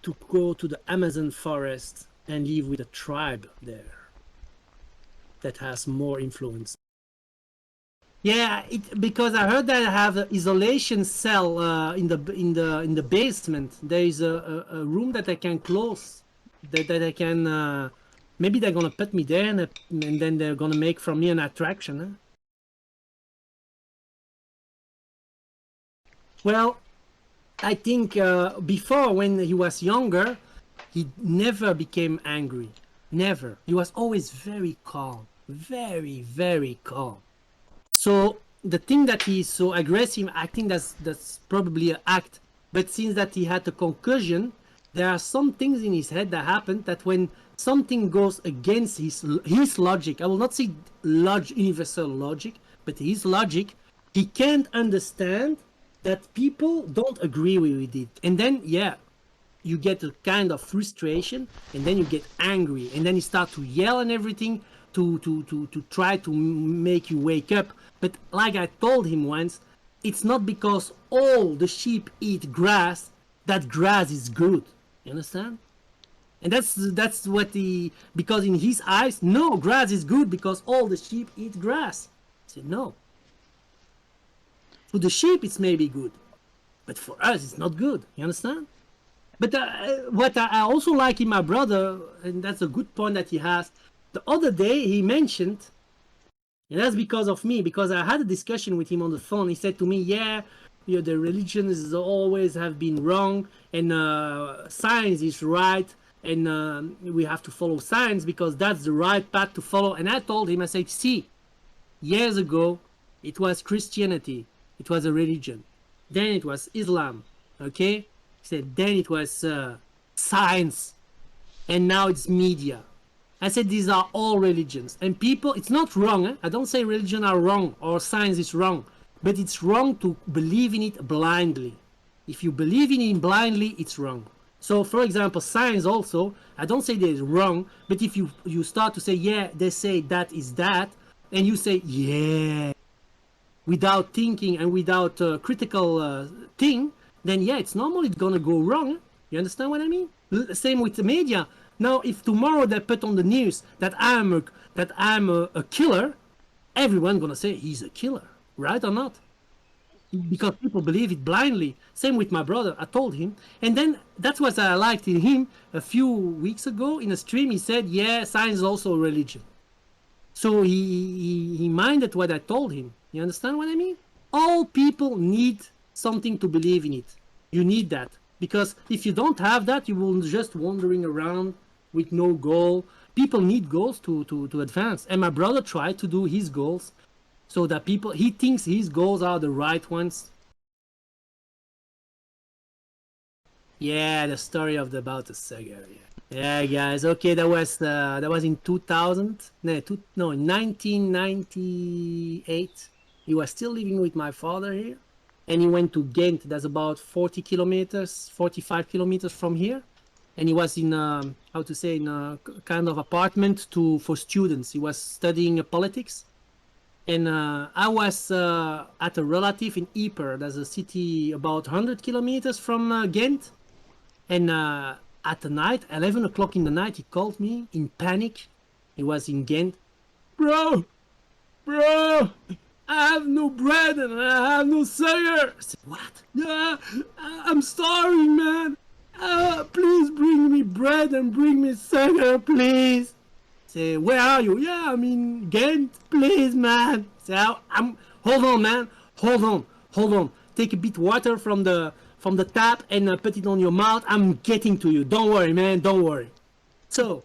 to go to the Amazon forest and live with a tribe there that has more influence. Yeah, because I heard that I have an isolation cell in the basement. There is a room that I can close, that I can. Maybe they're gonna put me there, and then they're gonna make from me an attraction. Huh? Well, I think before, when he was younger, he never became angry. Never. He was always very calm. Very, very calm. So the thing that he's so aggressive, I think that's probably an act. But since that he had a concussion, there are some things in his head that happen that when something goes against his logic, I will not say universal logic, but his logic, he can't understand that people don't agree with it. And then, yeah, you get a kind of frustration, and then you get angry, and then you start to yell and everything to try to make you wake up. But like I told him once, it's not because all the sheep eat grass that grass is good. You understand? And that's what because in his eyes, no, grass is good because all the sheep eat grass. I said, no. For the sheep, it's maybe good, but for us, it's not good. You understand? But what I also like in my brother, and that's a good point that he has, the other day he mentioned, and that's because of me, because I had a discussion with him on the phone. He said to me, yeah, the religions always have been wrong, and science is right, and we have to follow science because that's the right path to follow. And I told him, I said, see, years ago, it was Christianity. It was a religion. Then it was Islam. Okay? He said, then it was science. and now it's media. I said these are all religions, and people, it's not wrong. I don't say religion are wrong or science is wrong, but it's wrong to believe in it blindly. If you believe in it blindly, it's wrong. So, for example, science also, I don't say that it's wrong, but if you start to say, yeah, they say that is that, and you say, yeah, without thinking and without critical thing, then yeah, it's normal, it's gonna go wrong. You understand what I mean? Same with the media. Now, if tomorrow they put on the news that I'm a killer, everyone's gonna say he's a killer, right or not? Because people believe it blindly. Same with my brother. I told him, and then that's what I liked in him. A few weeks ago in a stream, he said, "Yeah, science is also a religion." So he minded what I told him. You understand what I mean? All people need something to believe in it. You need that, because if you don't have that, you will just wandering around with no goal. People need goals to advance, and my brother tried to do his goals. So that he thinks his goals are the right ones. Yeah, the story of about the Sega. Yeah, guys. Okay, that was in 2000. No, in 1998. He was still living with my father here, and he went to Ghent. That's about 40 kilometers, 45 kilometers from here. And he was in how to say, in a kind of apartment for students. He was studying politics. And I was at a relative in Ypres. That's a city about 100 kilometers from Ghent. And at the night, 11 o'clock in the night, he called me in panic. He was in Ghent. Bro, I have no bread and I have no sugar. I said, what? Yeah, I'm starving, man. Please bring me bread and bring me sugar, please. Say, where are you? Yeah, I'm in Ghent, please, man. Say, hold on, man. Hold on. Take a bit water from the tap and put it on your mouth. I'm getting to you. Don't worry, man. Don't worry. So,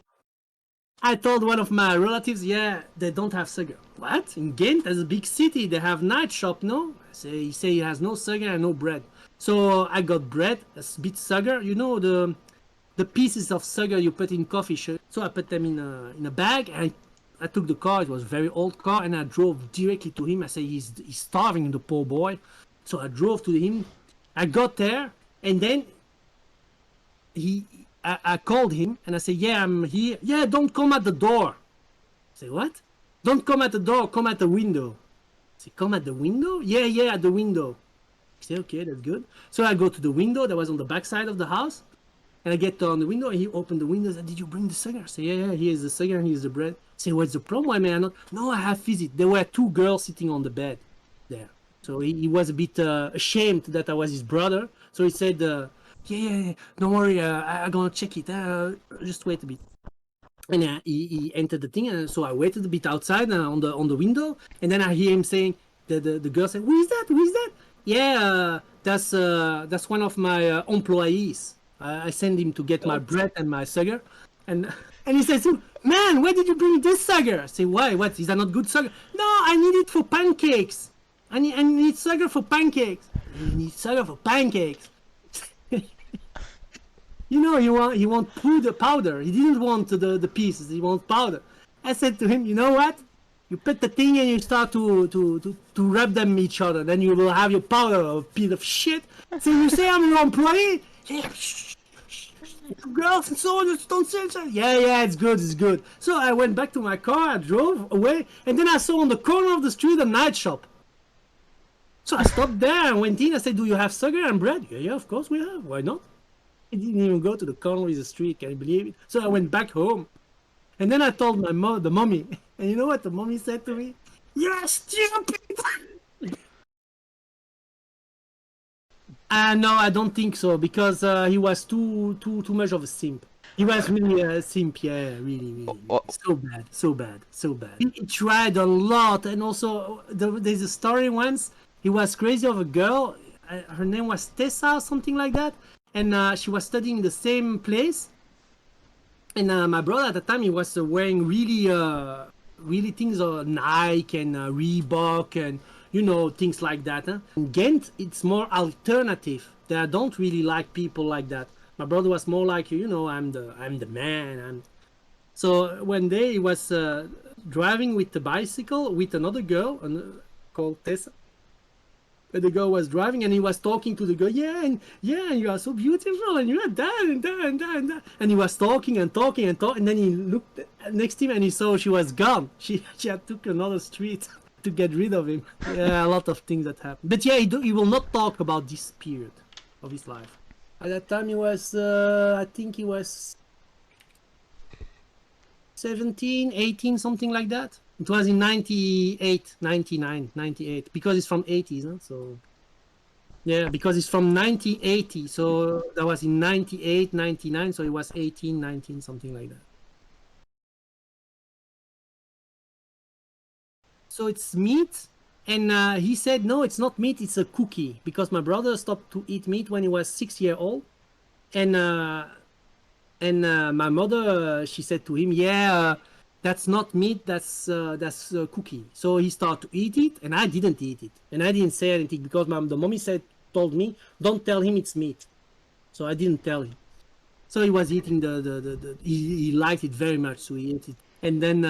I told one of my relatives, yeah, they don't have sugar. What? In Ghent, that's a big city. They have night shop, no? He say he has no sugar and no bread. So I got bread, a bit sugar. You know the pieces of sugar you put in coffee. So I put them in a bag, and I took the car. It was a very old car, and I drove directly to him. I said, he's starving, the poor boy. So I drove to him. I got there, and then I called him, and I said, yeah, I'm here. Yeah, don't come at the door. I said, what? Don't come at the door, come at the window. I said, come at the window? Yeah, at the window. I said, okay, that's good. So I go to the window that was on the back side of the house. And I get on the window, and he opened the window and said, did you bring the sugar? I say, yeah, here's the sugar and here's the bread. I say, what's the problem? Why may I not? No, I have visit. There were two girls sitting on the bed there. So he was a bit ashamed that I was his brother. So he said, yeah, don't worry, I'm going to check it. Just wait a bit. And he entered the thing, and so I waited a bit outside on the window. And then I hear him saying, the girl said, who is that? Yeah, that's one of my employees. I send him to get my bread and my sugar, and he says, man, where did you bring this sugar? I say, why? What? Is that not good sugar? No, I need it for pancakes. I need sugar for pancakes. You need sugar for pancakes. You know, he want powder. He didn't want the pieces. He wants powder. I said to him, you know what? You put the thing and you start to rub them each other. Then you will have your powder, a piece of shit. So you say I'm your employee. Yeah, girls and so on, don't say so. Yeah, it's good. So I went back to my car, I drove away, and then I saw on the corner of the street a night shop. So I stopped there and went in. I said, do you have sugar and bread? Yeah, of course we have. Why not? I didn't even go to the corner of the street, can you believe it? So I went back home. And then I told the mommy. And you know what the mommy said to me? You're stupid! No, I don't think so, because he was too much of a simp. He was really a simp, yeah, really. So bad. He tried a lot, and also there's a story once. He was crazy of a girl. Her name was Tessa or something like that, and she was studying the same place. And my brother at the time, he was wearing really things on Nike and Reebok and things like that. In Ghent, it's more alternative. They don't really like people like that. My brother was more like, you know, I'm the man. So one day he was driving with the bicycle with another girl called Tessa. And the girl was driving and he was talking to the girl, and you are so beautiful and you are that and that and that and that. And he was talking and talking and talking, and then he looked next to him and he saw she was gone. She had took another street to get rid of him. Yeah, a lot of things that happened. But yeah, he will not talk about this period of his life. At that time he was, I think he was 17, 18, something like that. It was in 98, 99, 98, because it's from 80s, huh? So yeah, because it's from 1980, so that was in 98, 99, so it was 18, 19, something like that. So it's meat, and he said, no, it's not meat, it's a cookie, because my brother stopped to eat meat when he was 6 years old, and my mother, she said to him, that's not meat, that's a cookie. So he started to eat it, and I didn't eat it, and I didn't say anything because the mommy told me, don't tell him it's meat. So I didn't tell him. So he was eating he liked it very much, so he ate it. And then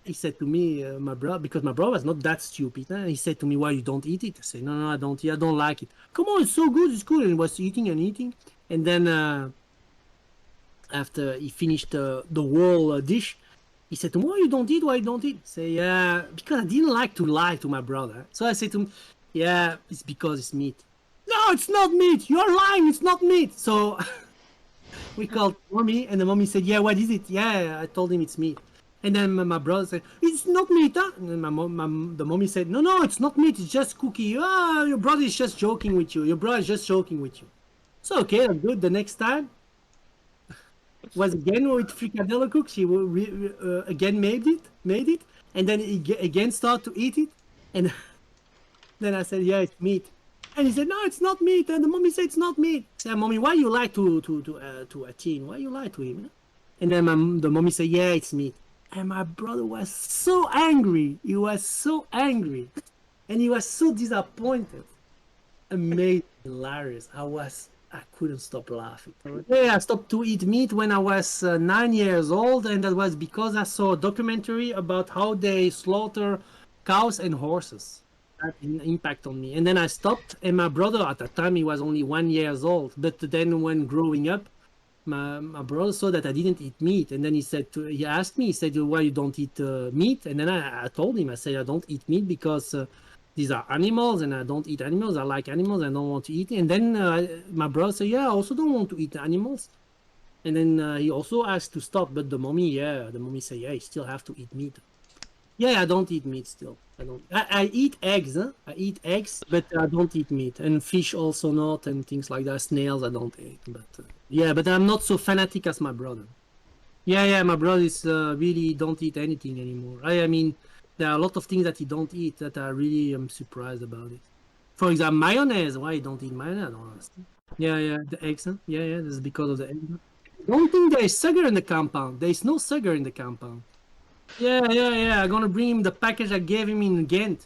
he said to me, my brother, because my brother was not that stupid, he said to me, why you don't eat it? I said, no, I don't like it. Come on, it's so good, it's good. And he was eating and eating. And then after he finished the whole dish, he said to me, why you don't eat? Why you don't eat? I say, yeah, because I didn't like to lie to my brother. So I said to him, yeah, it's because it's meat. No, it's not meat. You're lying. It's not meat. So we called mommy, and the mommy said, yeah, what is it? Yeah, I told him it's meat. And then my brother said, it's not meat, huh? And then the mommy said, no, it's not meat. It's just cookie. Ah, your brother is just joking with you. Your brother is just joking with you. So, okay, I'm good. The next time was again with fricadelle cook. She again made it, and then he again started to eat it. And then I said, yeah, it's meat. And he said, no, it's not meat. And the mommy said, it's not meat. I said, mommy, why you lie to Athene? Why you lie to him? And then the mommy said, yeah, it's meat. And my brother was so angry. He was so angry. And he was so disappointed. Amazing, hilarious. I couldn't stop laughing. Yeah, I stopped to eat meat when I was 9 years old. And that was because I saw a documentary about how they slaughter cows and horses. Had an impact on me. And then I stopped, and my brother at that time, he was only 1 year old. But then when growing up, my brother saw that I didn't eat meat, and then he asked me, he said, why you don't eat meat? And then I told him, I said, I don't eat meat because these are animals, and I don't eat animals. I like animals, I don't want to eat it. And then my brother said, yeah, I also don't want to eat animals. And then he also asked to stop, but the mommy said, yeah, you still have to eat meat. Yeah, I don't eat meat still. I eat eggs, huh? I eat eggs, but I don't eat meat. And fish also not, and things like that. Snails I don't eat. But yeah, but I'm not so fanatic as my brother. Yeah, my brother is really don't eat anything anymore. I mean, there are a lot of things that he don't eat that I really am surprised about it. For example, mayonnaise. Why he don't eat mayonnaise? I don't understand. Yeah, the eggs, huh? Yeah, that's because of the eggs. I don't think there is sugar in the compound. There is no sugar in the compound. Yeah. I'm gonna bring him the package I gave him in Ghent.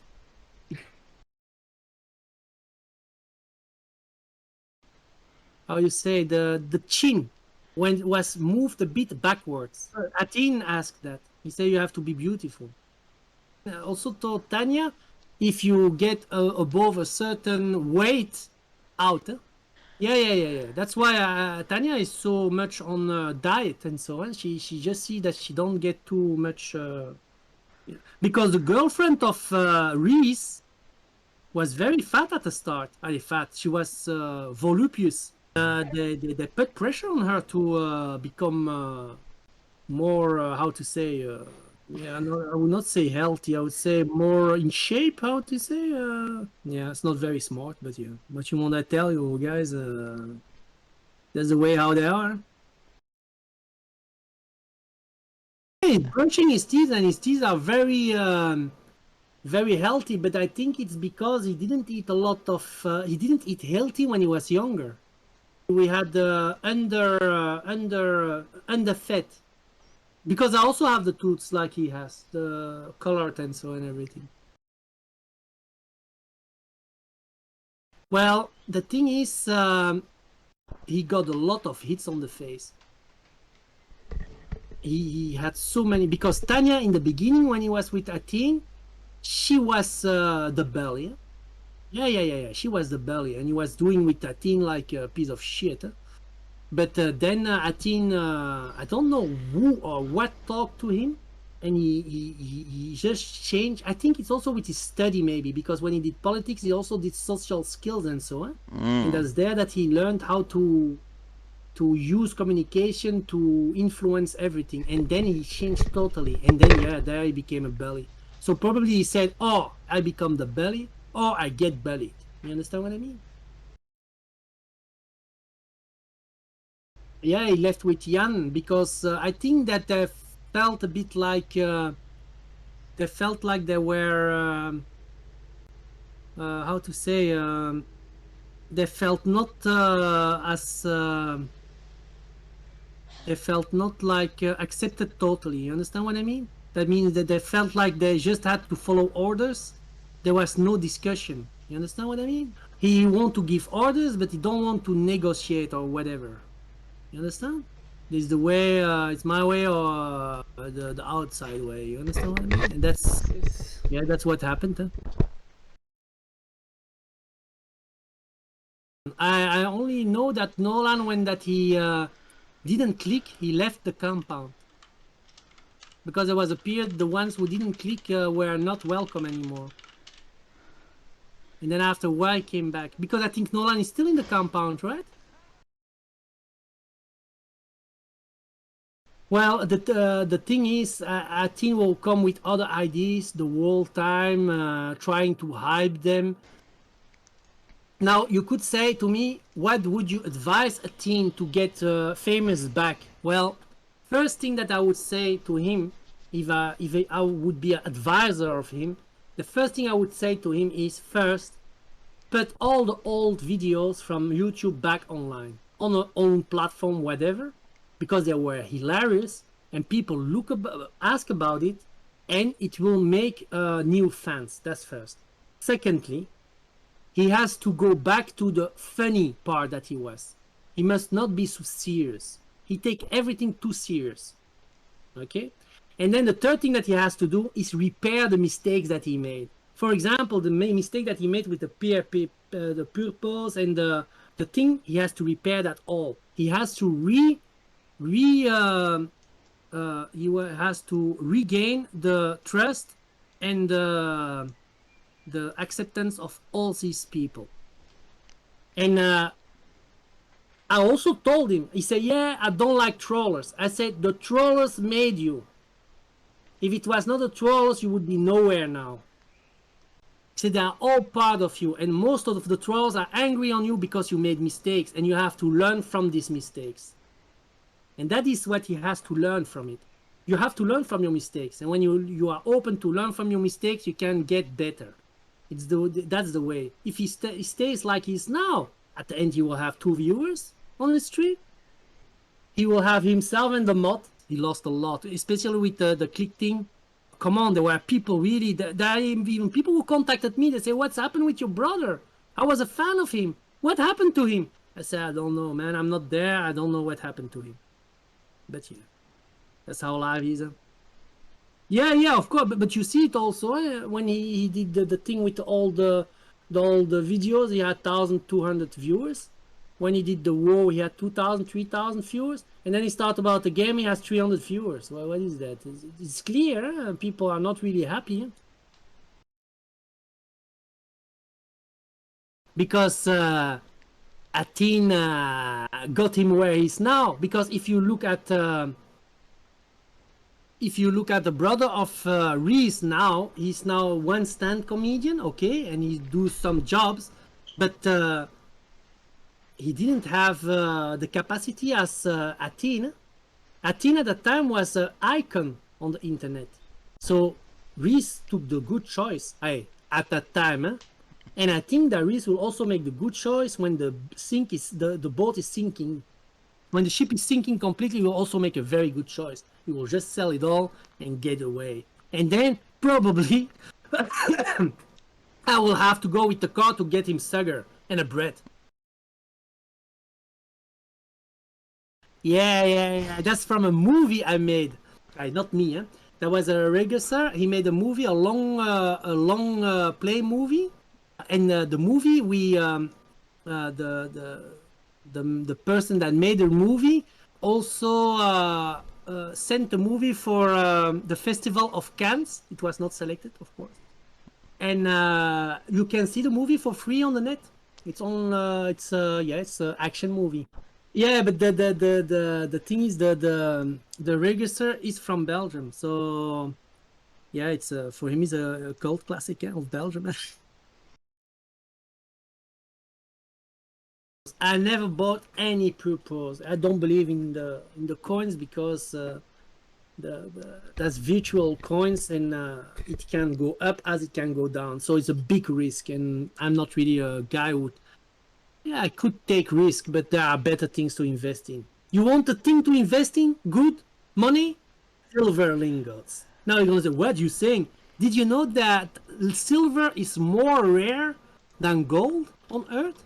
How you say the chin when it was moved a bit backwards. Athene asked that. He said you have to be beautiful. I also told Tanya, if you get above a certain weight out. Yeah. That's why Tanya is so much on diet and so on. She just see that she don't get too much. Because the girlfriend of Reese was very fat at the start. Fat. She was voluptuous. They put pressure on her to become more, how to say, yeah, no, I would not say healthy. I would say more in shape. How to say? Yeah, it's not very smart, but yeah. What you want I tell you, guys? That's the way how they are. He's brushing his teeth, and his teeth are very healthy. But I think it's because he didn't eat a lot of. He didn't eat healthy when he was younger. We had the under fat, because I also have the tooths like he has, the colored and so and everything. Well, the thing is, he got a lot of hits on the face. He had so many, because Tanya in the beginning when he was with Athene, she was the belly. Yeah. She was the belly, and he was doing with Athene like a piece of shit. But then Athene, I don't know who or what talked to him, and he just changed. I think it's also with his study maybe, because when he did politics, he also did social skills and so on. And that's there that he learned how to use communication to influence everything, and then he changed totally, and then yeah, there he became a belly. So probably he said, oh, I become the belly, or I get bellied. You understand what I mean? Yeah, he left with Jan because I think that they felt a bit like they felt like they were how to say, they felt not as they felt not like accepted totally. You understand what I mean? That means that they felt like they just had to follow orders. There was no discussion. You understand what I mean? He want to give orders, but he don't want to negotiate or whatever. You understand? This is the way. It's my way or the outside way. You understand what I mean? And that's yeah, that's what happened. Huh? I only know that Nolan, when that he didn't click, he left the compound. Because there was a period the ones who didn't click were not welcome anymore. And then after a while came back. Because I think Nolan is still in the compound, right? Well, the thing is, I think will come with other ideas the whole time, trying to hype them. Now, you could say to me, what would you advise a team to get famous back? Well, first thing that I would say to him, if I would be an advisor of him, the first thing I would say to him is first, put all the old videos from YouTube back online, on our own platform, whatever, because they were hilarious and people ask about it, and it will make new fans. That's first. Secondly, he has to go back to the funny part that he was. He must not be so serious. He take everything too serious. Okay? And then the third thing that he has to do is repair the mistakes that he made. For example, the main mistake that he made with the PRPS, the purpose and the thing, he has to repair that all. He has to he has to regain the trust and the acceptance of all these people. And I also told him, he said, yeah, I don't like trollers. I said, the trollers made you. If it was not the trollers, you would be nowhere now. He said, they are all part of you, and most of the trolls are angry on you because you made mistakes, and you have to learn from these mistakes. And that is what he has to learn from it. You have to learn from your mistakes, and when you are open to learn from your mistakes, you can get better. That's the way. If he stays like he is now, at the end he will have 2 viewers on the stream. He will have himself and the mod. He lost a lot, especially with the click thing. Come on, there were people really, there are even people who contacted me. They say, what's happened with your brother? I was a fan of him. What happened to him? I said, I don't know, man. I'm not there. I don't know what happened to him. But yeah, that's how life is. Yeah, of course. But you see it also when he did the thing with all the videos. He had 1,200 viewers. When he did the war, he had 2,000, 3,000 viewers. And then he started about the game, he has 300 viewers. Well, what is that? It's clear. People are not really happy. Because Athene got him where he is now. Because if you look at the brother of Reese now, he's now one stand comedian, okay, and he do some jobs, but he didn't have the capacity as Athene. Athene at the time was an icon on the internet. So Reese took the good choice at that time. And I think that Reese will also make the good choice when the boat is sinking. When the ship is sinking completely, he will also make a very good choice. He will just sell it all and get away. And then probably I will have to go with the car to get him sugar and a bread. Yeah. That's from a movie I made. Not me. That was a regisseur. He made a movie, a long play movie, and the movie the person that made the movie also sent the movie for the Festival of Cannes. It was not selected, of course, and you can see the movie for free on the net. It's on. It's an action movie. Yeah, but the thing is the regisseur is from Belgium, so yeah, it's for him is a cult classic of Belgium. I never bought any purpose. I don't believe in the coins because that's virtual coins and it can go up as it can go down. So it's a big risk, and I'm not really a guy who. Yeah, I could take risk, but there are better things to invest in. You want a thing to invest in? Good money? Silver lingots. Now you're gonna say, what are you saying? Did you know that silver is more rare than gold on Earth?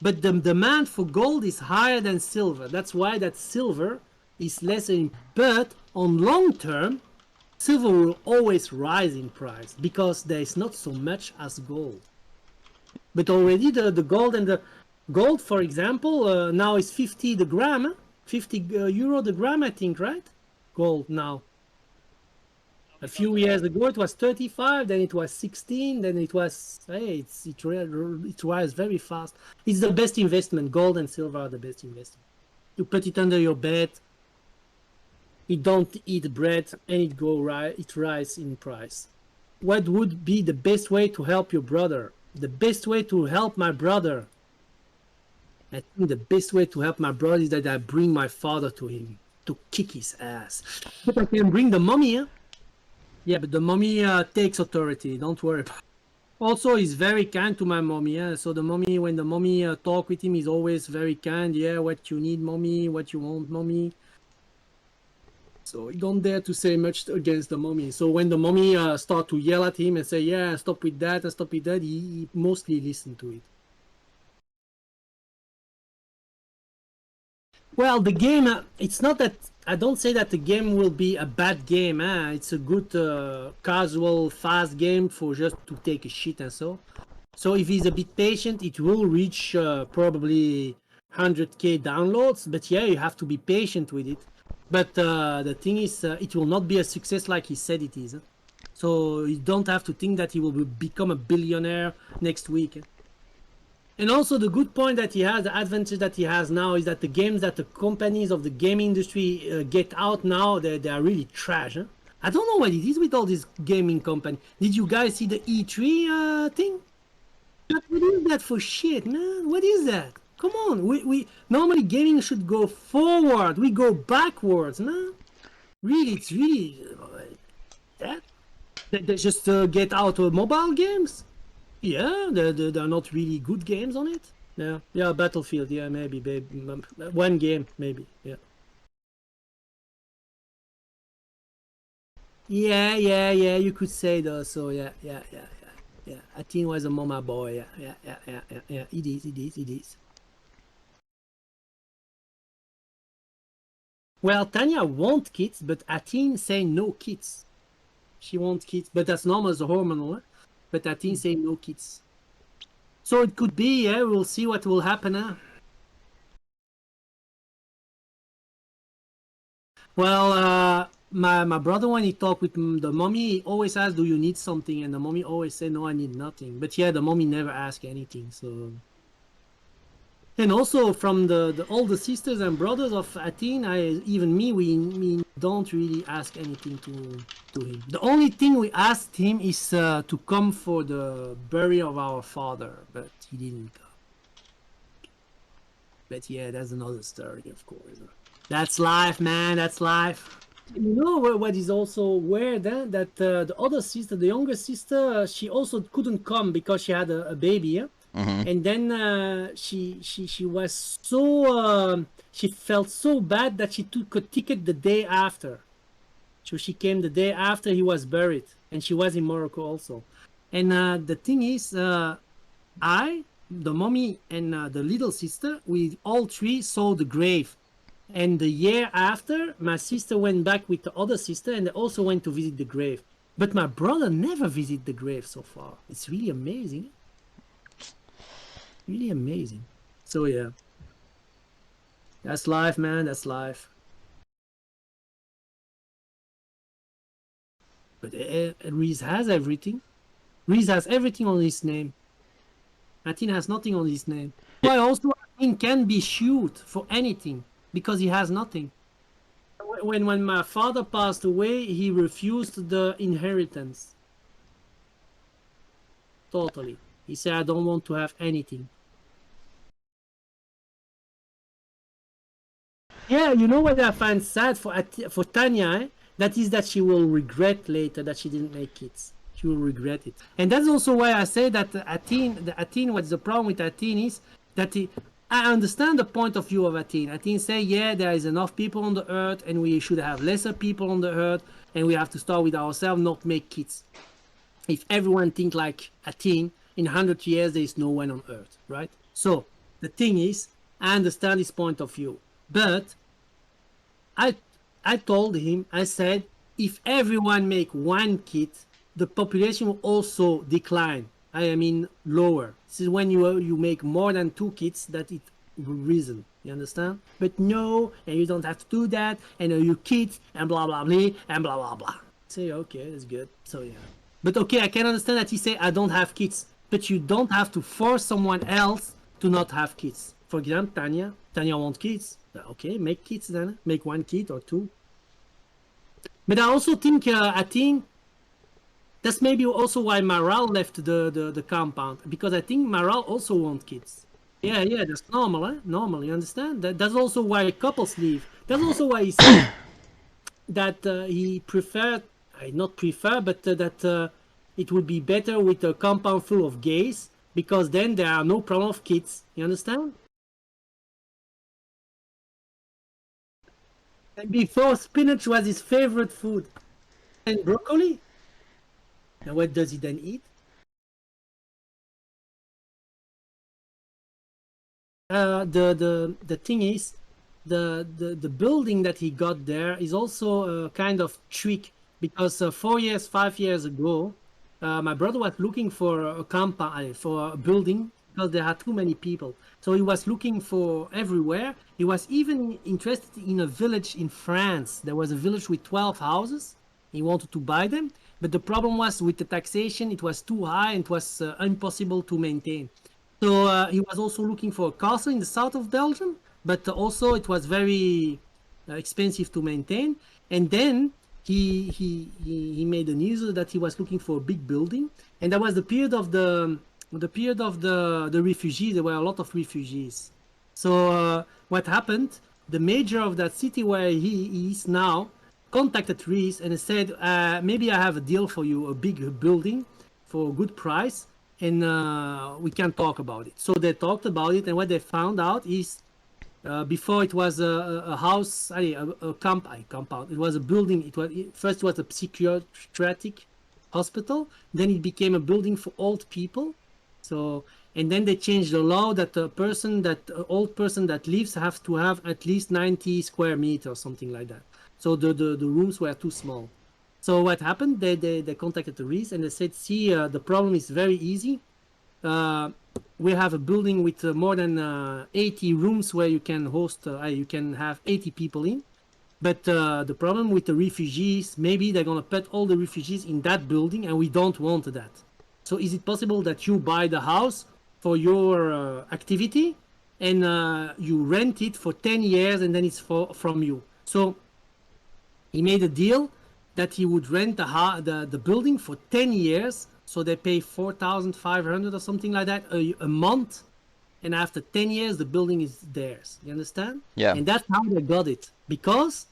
But the demand for gold is higher than silver. That's why that silver is less in. But on long term, silver will always rise in price because there is not so much as gold. But already the gold and the gold, for example, now is 50 the gram, 50 euro the gram, I think, right? Gold now. A few years ago it was 35, then it was 16, then it was, hey, it rise very fast. It's the best investment. Gold and silver are the best investment. You put it under your bed, it don't eat bread, and it rise in price. What would be the best way to help your brother? The best way to help my brother, I think the best way to help my brother is that I bring my father to him to kick his ass. But I can bring the mummy, huh? Yeah, but the mummy takes authority. Don't worry. Also, he's very kind to my mommy. Yeah? So the mommy, when the mommy talk with him, he's always very kind. Yeah, what you need, mommy? What you want, mommy? So he don't dare to say much against the mommy. So when the mommy start to yell at him and say, yeah, stop with that and stop with that, he mostly listen to it. Well, the game, it's not that, I don't say that the game will be a bad game. It's a good casual, fast game for just to take a shit and so. So if he's a bit patient, it will reach probably 100k downloads. But yeah, you have to be patient with it. But the thing is, it will not be a success like he said it is. So you don't have to think that he will become a billionaire next week. And also the good point that he has, the advantage that he has now is that the games that the companies of the game industry get out now, they are really trash. I don't know what it is with all these gaming companies. Did you guys see the E3 thing? What is that for shit, man? What is that? Come on, we normally gaming should go forward. We go backwards, man. Really, it's really that they just get out of mobile games. Yeah, they're not really good games on it. Yeah, Battlefield. Yeah, maybe one game, maybe. Yeah. Yeah. You could say though. So yeah. Athene was a mama boy. Yeah. It is. Well, Tanya want kids, but Athene say no kids. She wants kids, but that's normal as a hormonal. But Athene say no kids. So it could be, yeah, we'll see what will happen. Well, my brother, when he talked with the mommy, he always asks, do you need something? And the mommy always say, no, I need nothing. But yeah, the mommy never ask anything, so... And also from all the sisters and brothers of Athene, even me, we don't really ask anything to him. The only thing we asked him is to come for the burial of our father, but he didn't come. But yeah, that's another story, of course. That's life, man. That's life. You know what is also weird, that the other sister, the younger sister, she also couldn't come because she had a baby. Yeah? Mm-hmm. And then she was so she felt so bad that she took a ticket the day after. So she came the day after he was buried, and she was in Morocco also. And the thing is, the mommy, and the little sister, we all three saw the grave. And the year after, my sister went back with the other sister, and they also went to visit the grave. But my brother never visited the grave so far. It's really amazing. Really amazing. So yeah, that's life, man. That's life. But Reese has everything. Reese has everything on his name. Athene has nothing on his name. Why also Athene can be sued for anything because he has nothing. When my father passed away, he refused the inheritance. Totally. He said, I don't want to have anything. Yeah, you know what I find sad for Tanya? That is that she will regret later that she didn't make kids. She will regret it. And that's also why I say that Athene, what's the problem with Athene is that I understand the point of view of Athene. Athene say, yeah, there is enough people on the earth and we should have lesser people on the earth and we have to start with ourselves, not make kids. If everyone think like Athene, in 100 years there is no one on earth, right? So the thing is, I understand his point of view, but I told him, I said, if everyone make one kid, the population will also decline. I mean lower. This is when you make more than 2 kids that it will risen. You understand? But no, and you don't have to do that, and you kids and blah blah blah and blah blah blah. Say okay, that's good. So yeah. But okay, I can understand that he say I don't have kids, but you don't have to force someone else to not have kids. For example, Tanya wants kids. Okay, make kids then. Make 1 kid or 2. But I also think Athene, that's maybe also why Maral left the compound, because I think Maral also wants kids. Yeah, that's normal, eh? Normal, you understand? That's also why couples leave. That's also why he said that he preferred, not prefer, but that it would be better with a compound full of gays, because then there are no problem of kids. You understand? And before, spinach was his favorite food. And broccoli? And what does he then eat? The thing is, the building that he got there is also a kind of trick, because 5 years ago, my brother was looking for a compound, for a building, because there are too many people. So he was looking for everywhere. He was even interested in a village in France. There was a village with 12 houses. He wanted to buy them, but the problem was with the taxation. It was too high and it was impossible to maintain. So he was also looking for a castle in the south of Belgium, but also it was very expensive to maintain. And then he made a news that he was looking for a big building, and that was the period of the refugees. There were a lot of refugees. So what happened? The mayor of that city where he is now contacted Reese and said, maybe I have a deal for you, a big building for a good price, and we can talk about it. So they talked about it, and what they found out is before it was a house, a compound. It was a building. First it was a psychiatric hospital, then it became a building for old people. So, and then they changed the law that old person that lives have to have at least 90 square meters, something like that. So the rooms were too small. So what happened? They contacted the Reese and they said, see, the problem is very easy. We have a building with more than 80 rooms where you can host, you can have 80 people in. But the problem with the refugees, maybe they're gonna put all the refugees in that building, and we don't want that. So is it possible that you buy the house for your activity and you rent it for 10 years and then it's from you? So he made a deal that he would rent the building for 10 years. So they pay 4,500 or something like that a month. And after 10 years, the building is theirs. You understand? Yeah. And that's how they got it. Because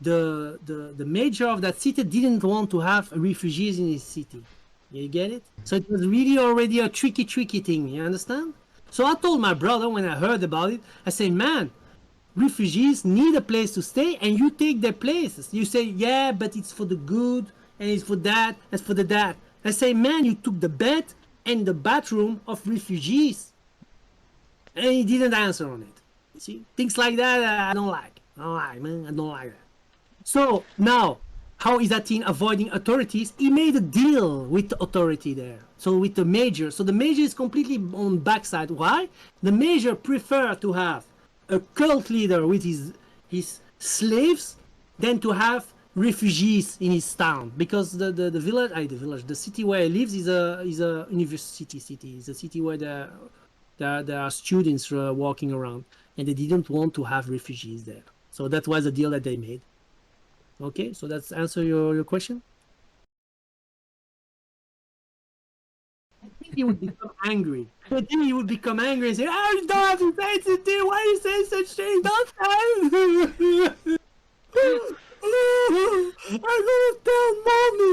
the mayor of that city didn't want to have refugees in his city. You get it? So it was really already a tricky thing. You understand? So I told my brother when I heard about it, I said, man, refugees need a place to stay and you take their places. You say, yeah, but it's for the good and it's for that, it's for that. I say, man, you took the bed and the bathroom of refugees. And he didn't answer on it. You see? Things like that I don't like. I don't like, man. I don't like that. So now, how is Athene avoiding authorities? He made a deal with the authority there. So with the major. So the major is completely on backside. Why? The major prefer to have a cult leader with his slaves than to have refugees in his town, because the city where he lives is a university city. It's a city where there are students walking around, and they didn't want to have refugees there. So that was the deal that they made. Okay, so that's answer your question. I think he would become angry. I think he would become angry and say, "Oh, you don't have to say it. Why are you saying such things? Don't say." I'm gonna tell mommy.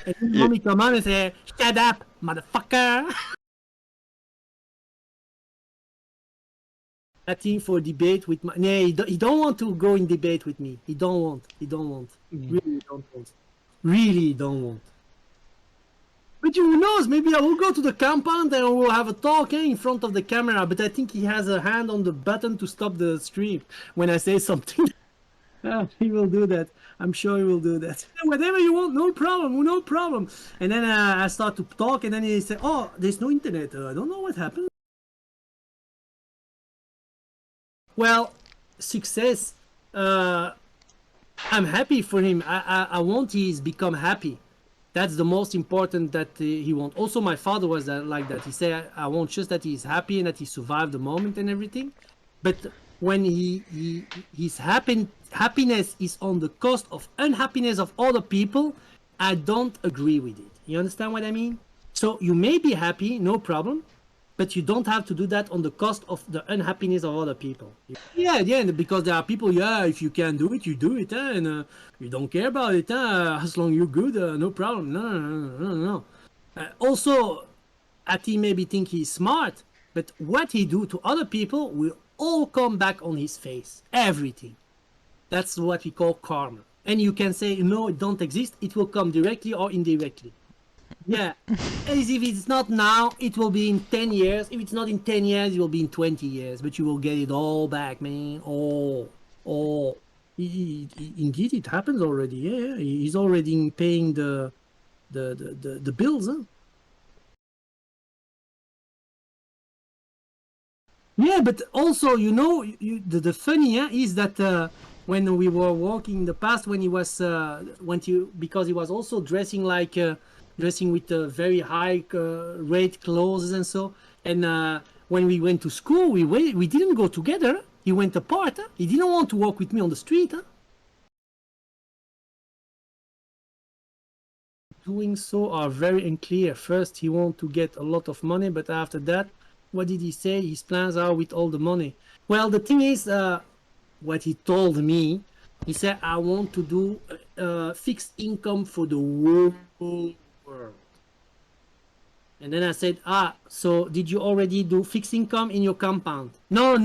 And then mommy come on and say, "Shut up, motherfucker." Asking for debate with my... No, he don't want to go in debate with me. He don't want. Really don't want. Really don't want. But who knows, maybe I will go to the compound and we'll have a talk in front of the camera, but I think he has a hand on the button to stop the stream when I say something. He will do that. I'm sure he will do that. Whatever you want, no problem, no problem. And then I start to talk, and then he said, "Oh, there's no internet. I don't know what happened." Well, success. I'm happy for him. I want he's become happy. That's the most important that he wants. Also, my father was like that. He said, "I want just that he's happy and that he survived the moment and everything." But when his happiness is on the cost of unhappiness of other people, I don't agree with it. You understand what I mean? So you may be happy, no problem, but you don't have to do that on the cost of the unhappiness of other people. Yeah, because there are people, if you can do it, you do it, and you don't care about it, as long as you're good, no problem. No. Also, Ati maybe think he's smart, but what he do to other people will all come back on his face. Everything. That's what we call karma. And you can say, no, it don't exist. It will come directly or indirectly. Yeah, as if it's not now, it will be in 10 years. If it's not in 10 years, it will be in 20 years. But you will get it all back, man. Indeed, it happens already. Yeah, he's already paying the bills. Huh? Yeah, but also, the funny is that when we were walking in the past, when he was because he was also dressing like. Dressing with very high rate clothes and so. And when we went to school, we didn't go together. He went apart. Huh? He didn't want to walk with me on the street. Huh? Doing so are very unclear. First, he wants to get a lot of money, but after that, what did he say? His plans are with all the money. Well, the thing is, what he told me, he said, "I want to do fixed income for the whole world." And then I said, so did you already do fixed income in your compound? No.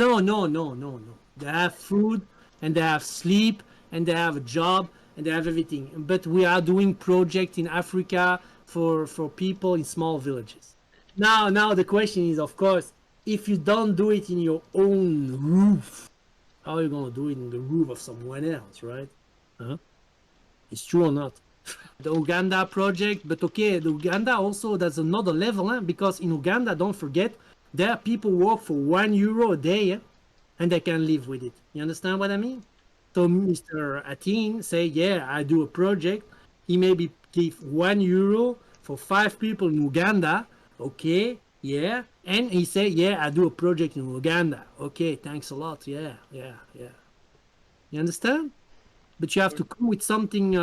They have food, and they have sleep, and they have a job, and they have everything. But we are doing projects in Africa for people in small villages. Now the question is, of course, if you don't do it in your own roof, how are you going to do it in the roof of someone else, right? Huh? It's true or not? The Uganda project, but okay, the Uganda also, that's another level, because in Uganda, don't forget, there people work for €1 a day, and they can live with it. You understand what I mean? So Mr. Athene say, yeah, I do a project. He maybe give €1 for 5 people in Uganda. Okay, yeah. And he say, yeah, I do a project in Uganda. Okay, thanks a lot. Yeah. You understand? But you have to come with something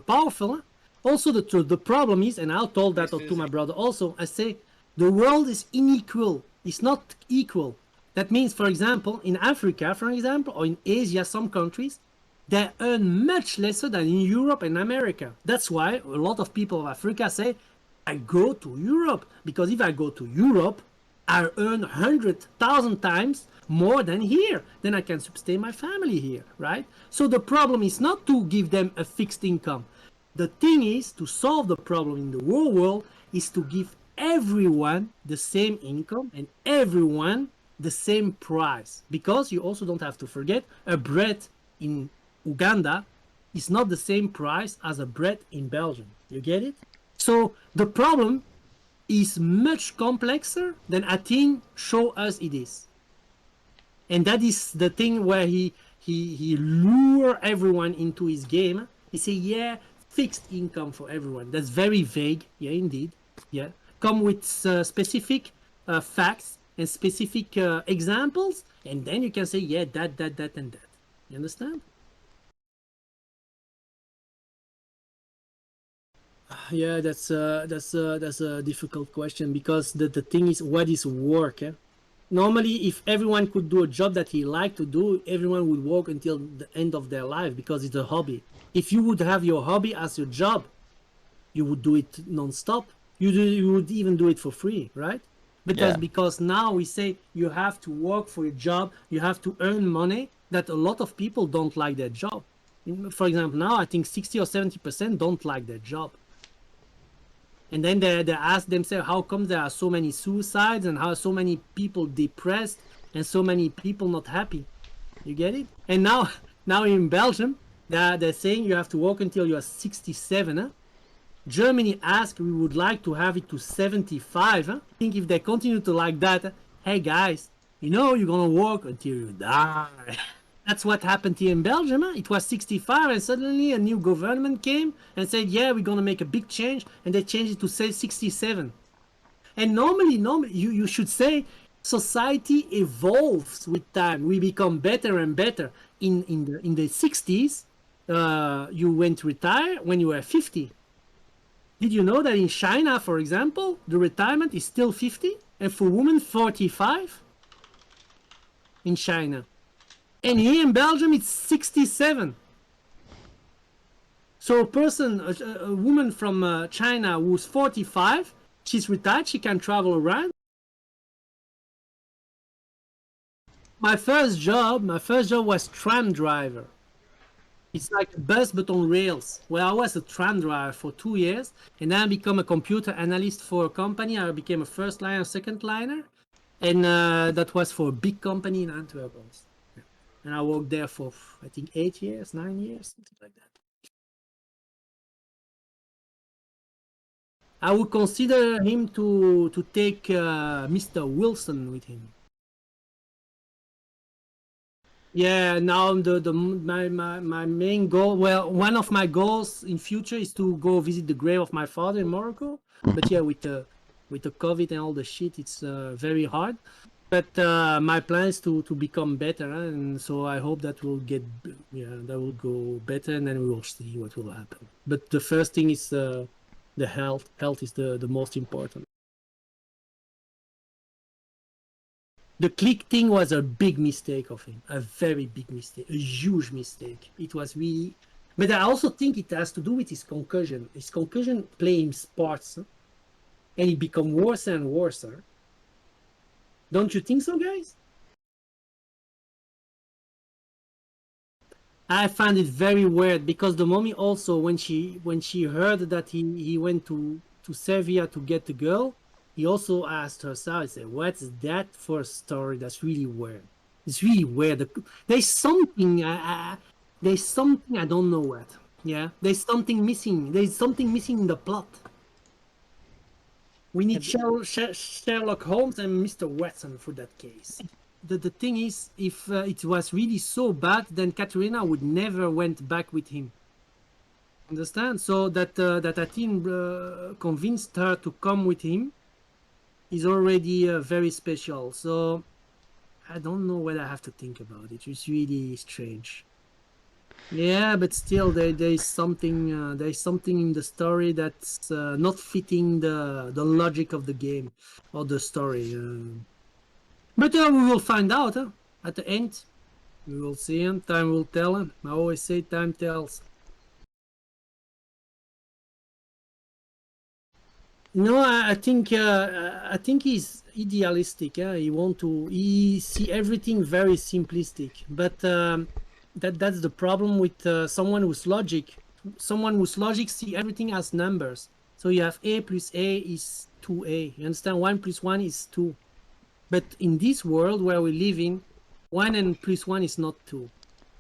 powerful. Huh? Also, the problem is, and I told that to my brother also, I say, the world is unequal. It's not equal. That means, for example, in Africa, for example, or in Asia, some countries, they earn much lesser than in Europe and America. That's why a lot of people of Africa say, I go to Europe, because if I go to Europe, I earn 100,000 times more than here. Then I can sustain my family here, right? So the problem is not to give them a fixed income. The thing is, to solve the problem in the whole world is to give everyone the same income and everyone the same price, because you also don't have to forget a bread in Uganda is not the same price as a bread in Belgium. You get it? So the problem is much complexer than Athene show us it is. And that is the thing where he lure everyone into his game. He say, yeah, fixed income for everyone. That's very vague. Yeah, indeed. Yeah, come with specific facts and specific examples, and then you can say, yeah, that, and that. You understand? Yeah, that's a difficult question, because the thing is, what is work? Eh? Normally, if everyone could do a job that he liked to do, everyone would work until the end of their life, because it's a hobby. If you would have your hobby as your job, you would do it non-stop. You would even do it for free, right? Because now we say you have to work for your job, you have to earn money, that a lot of people don't like their job. For example, now I think 60 or 70% don't like their job. And then they ask themselves, how come there are so many suicides and how so many people depressed and so many people not happy? You get it? And now in Belgium, they're saying you have to work until you are 67. Huh? Germany asked, we would like to have it to 75. Huh? I think if they continue to like that, hey guys, you're gonna work until you die. That's what happened here in Belgium. Huh? It was 65 and suddenly a new government came and said, yeah, we're gonna make a big change, and they changed it to say 67. And normally you should say society evolves with time. We become better and better. In the 60s, you went to retire when you were 50. Did you know that in China, for example, the retirement is still 50, and for women 45 in China? And here in Belgium, it's 67. So a woman from China who's 45, she's retired, she can travel around. My first job was tram driver. It's like a bus but on rails. Well, I was a tram driver for 2 years, and then I became a computer analyst for a company. I became a first liner, second liner, and that was for a big company in Antwerp. And I worked there for, I think, 8 years, 9 years, something like that. I would consider him to take Mr. Wilson with him. Yeah, now my main goal, well, one of my goals in future is to go visit the grave of my father in Morocco. But yeah, with the COVID and all the shit, it's very hard. But my plan is to become better, and so I hope that will go better, and then we will see what will happen. But the first thing is the health. Health is the most important. The click thing was a big mistake of him, a very big mistake, a huge mistake. It was really, but I also think it has to do with his concussion. His concussion playing sports, and it become worse and worse. Don't you think so, guys? I find it very weird, because the mommy also, when she heard that he went to Serbia to get the girl, he also asked herself, I said, what's that for a story? That's really weird. It's really weird. There's something I don't know what. Yeah, there's something missing. There's something missing in the plot. We need Sherlock Holmes and Mr. Watson for that case. The thing is, if it was really so bad, then Katarina would never went back with him. Understand? So that Athene convinced her to come with him is already very special. So I don't know what I have to think about it. It's really strange. Yeah, but still, there's something in the story that's not fitting the logic of the game or the story. But we will find out at the end. We will see him. Time will tell him. I always say time tells. No, I think he's idealistic. He see everything very simplistic. But that's the problem with someone who's logic. Someone who's logic see everything as numbers. So you have A plus A is 2a. You understand? 1 plus 1 is 2. But in this world where we live in, 1 and plus 1 is not 2.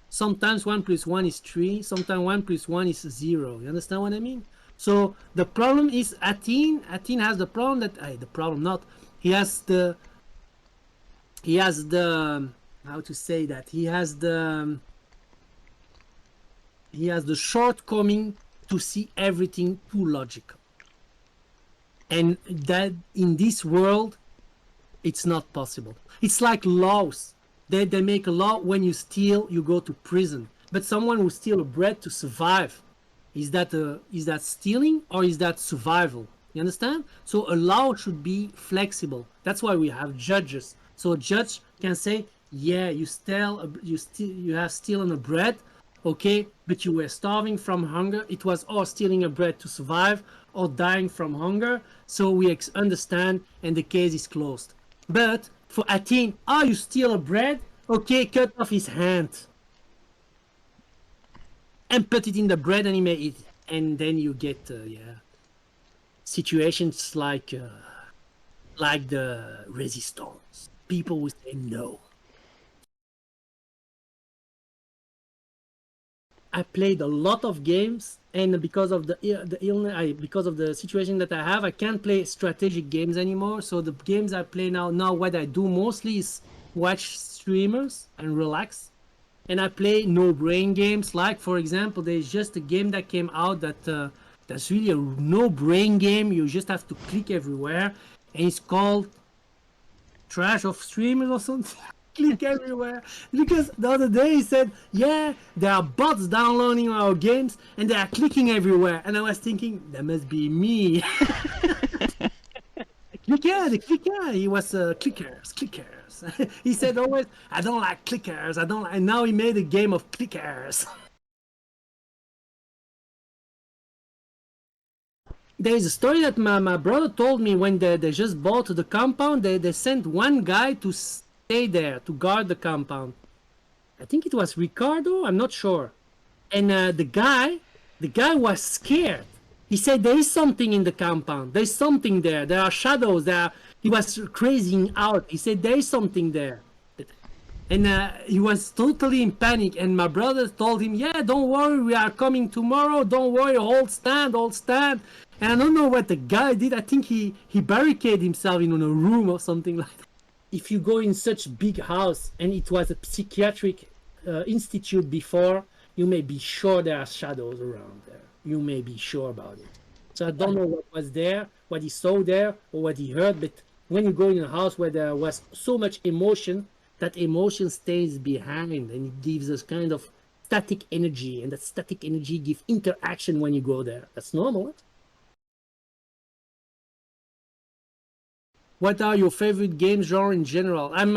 Sometimes 1 plus 1 is 3. Sometimes 1 plus 1 is 0. You understand what I mean? So the problem is Athene. Athene has the problem that the problem not. He has the how to say that? He has the shortcoming to see everything too logical. And that in this world, it's not possible. It's like laws. They make a law: when you steal, you go to prison. But someone who steals bread to survive, is that stealing or is that survival? You understand? So a law should be flexible. That's why we have judges. So a judge can say, yeah, you have stolen a bread, okay, but you were starving from hunger. It was or stealing a bread to survive or dying from hunger. So we understand, and the case is closed. But for Athene, you steal a bread, okay, cut off his hand and put it in the bread, and he may eat it. And then you get situations like the resistance. People will say no. I played a lot of games, and because of the illness, because of the situation that I have, I can't play strategic games anymore. So the games I play now, what I do mostly is watch streamers and relax. And I play no-brain games. Like, for example, there's just a game that came out that's really a no-brain game. You just have to click everywhere, and it's called Trash of Streamers or something. Click everywhere, because the other day he said, yeah, there are bots downloading our games and they are clicking everywhere, and I was thinking, that must be me. The clicker, he was clickers. He said always, I don't like clickers, and now he made a game of clickers. There is a story that my brother told me. When they just bought the compound, they sent one guy to stay there to guard the compound. I think it was Ricardo, I'm not sure. And the guy was scared. He said, there is something in the compound. There's something there. There are shadows there. He was crazying out. He said, there is something there. And he was totally in panic. And my brother told him, yeah, don't worry, we are coming tomorrow. Don't worry, hold stand. And I don't know what the guy did. I think he barricaded himself in a room or something like that. If you go in such big house, and it was a psychiatric institute before, you may be sure there are shadows around there. You may be sure about it. So I don't know what was there, what he saw there, or what he heard, but when you go in a house where there was so much emotion, that emotion stays behind, and it gives us kind of static energy, and that static energy gives interaction when you go there. That's normal. Right? What are your favorite game genre in general? I'm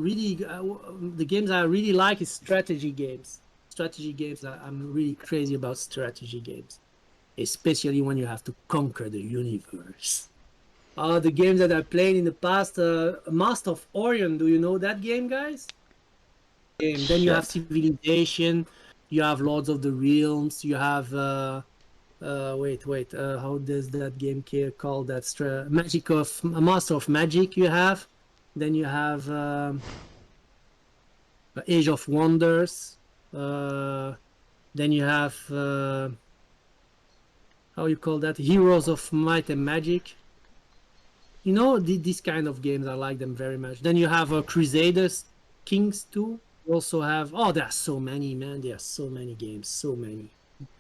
really the games I really like is strategy games. I'm really crazy about strategy games, especially when you have to conquer the universe. The games that I played in the past, Master of Orion. Do you know that game, guys? Then you have Civilization, you have Lords of the Realms, you have how does that game called? That's Master of Magic. You have, then you have Age of Wonders. Then you have how you call that? Heroes of Might and Magic. You know, these kind of games, I like them very much. Then you have Crusaders Kings 2. You also have, there are so many, man. There are so many games, so many.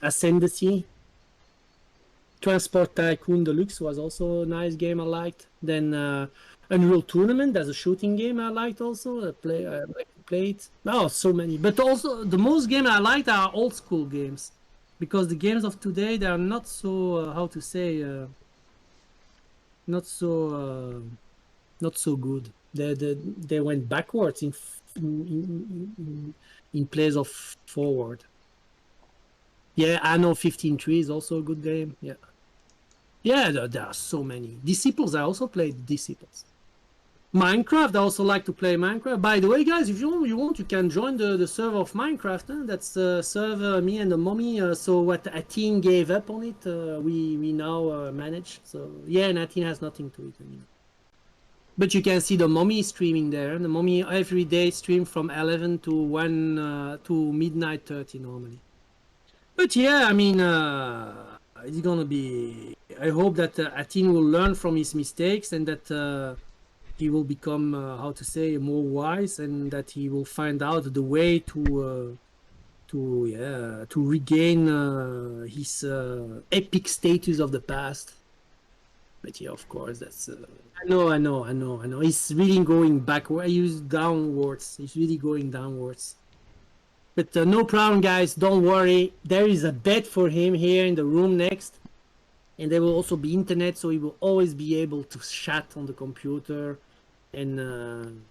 Ascendancy. Transport Tycoon Deluxe was also a nice game I liked. Then Unreal Tournament, that's a shooting game I liked also. I like to play it. So many. But also the most games I liked are old school games, because the games of today, they are not so how to say not so good. They went backwards in place of forward. Yeah, I know 15-3 is also a good game. Yeah, there are so many. Disciples, I also played Disciples. Minecraft, I also like to play Minecraft. By the way, guys, if you want, you can join the server of Minecraft. Huh? That's the server me and the mommy. So what Athene gave up on it, we now manage. So yeah, and Athene has nothing to it anymore. But you can see the mommy streaming there. The mommy every day stream from 11 to 1 to midnight 30 normally. But yeah, I mean, it's gonna be. I hope that Athene will learn from his mistakes and that he will become, how to say, more wise, and that he will find out the way to regain his epic status of the past. But yeah, of course, that's. I know. He's really going backward. He's downwards. He's really going downwards. But no problem, guys. Don't worry. There is a bed for him here in the room next. And there will also be internet, so he will always be able to chat on the computer. And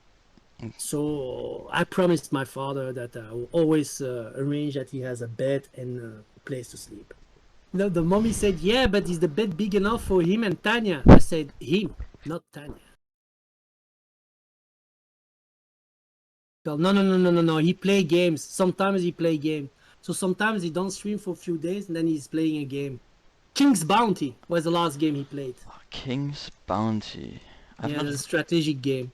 so I promised my father that I will always arrange that he has a bed and a place to sleep. No, the mommy said, yeah, but is the bed big enough for him and Tanya? I said, him, not Tanya. No. He play games. Sometimes he play game. So sometimes he don't stream for a few days and then he's playing a game. King's Bounty was the last game he played. Oh, King's Bounty. Yeah, it's a strategic game.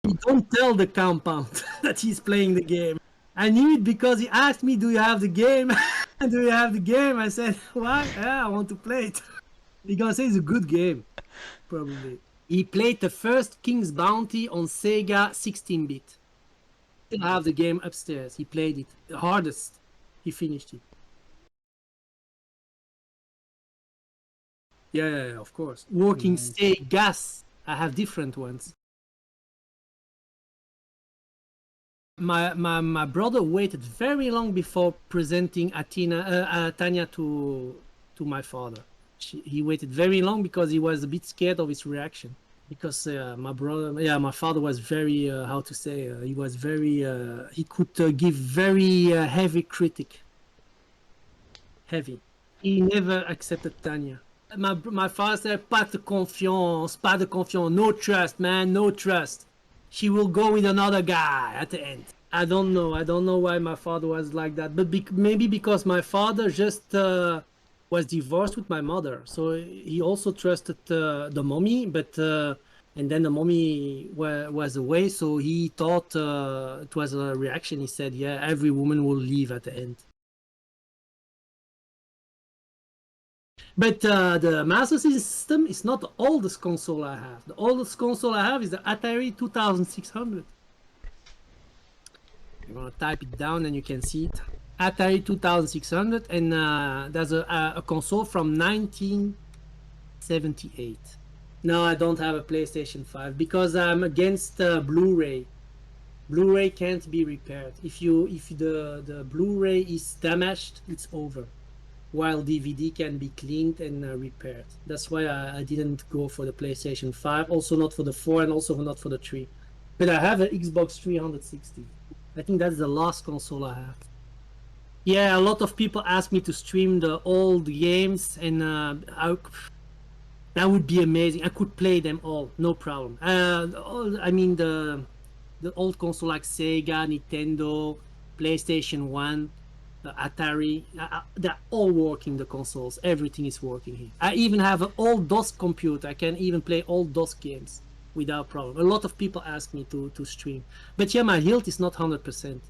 He don't tell the compound that he's playing the game. I knew it because he asked me, do you have the game? Do you have the game? I said, why? Yeah, I want to play it. He's gonna say it's a good game. Probably. He played the first King's Bounty on Sega 16-bit. Still have the game upstairs. He played it. The hardest. He finished it. Yeah, of course. Working state gas. I have different ones. My brother waited very long before presenting Tanya to my father. He waited very long because he was a bit scared of his reaction. Because my father was very, how to say, he was very, he could give very heavy critic. Heavy. He never accepted Tanya. My father said, pas de confiance, no trust, man, no trust. She will go with another guy at the end. I don't know why my father was like that, but maybe because my father just was divorced with my mother, so he also trusted the mommy, but and then the mommy was away, so he thought it was a reaction. He said, yeah, every woman will leave at the end. But the Master System is not the oldest console I have. The oldest console I have is the Atari 2600. I'm gonna type it down and you can see it. Atari 2600, and there's a console from 1978. No, I don't have a PlayStation 5 because I'm against Blu-ray. Blu-ray can't be repaired. If the Blu-ray is damaged, it's over. While DVD can be cleaned and repaired. That's why I didn't go for the PlayStation 5, also not for the 4 and also not for the 3. But I have an Xbox 360. I think that's the last console I have. Yeah, a lot of people ask me to stream the old games, and that would be amazing. I could play them all, no problem. I mean the old console like Sega, Nintendo, PlayStation 1, Atari, they're all working, the consoles. Everything is working here. I even have an old DOS computer. I can even play old DOS games without problem. A lot of people ask me to stream. But yeah, my health is not 100%.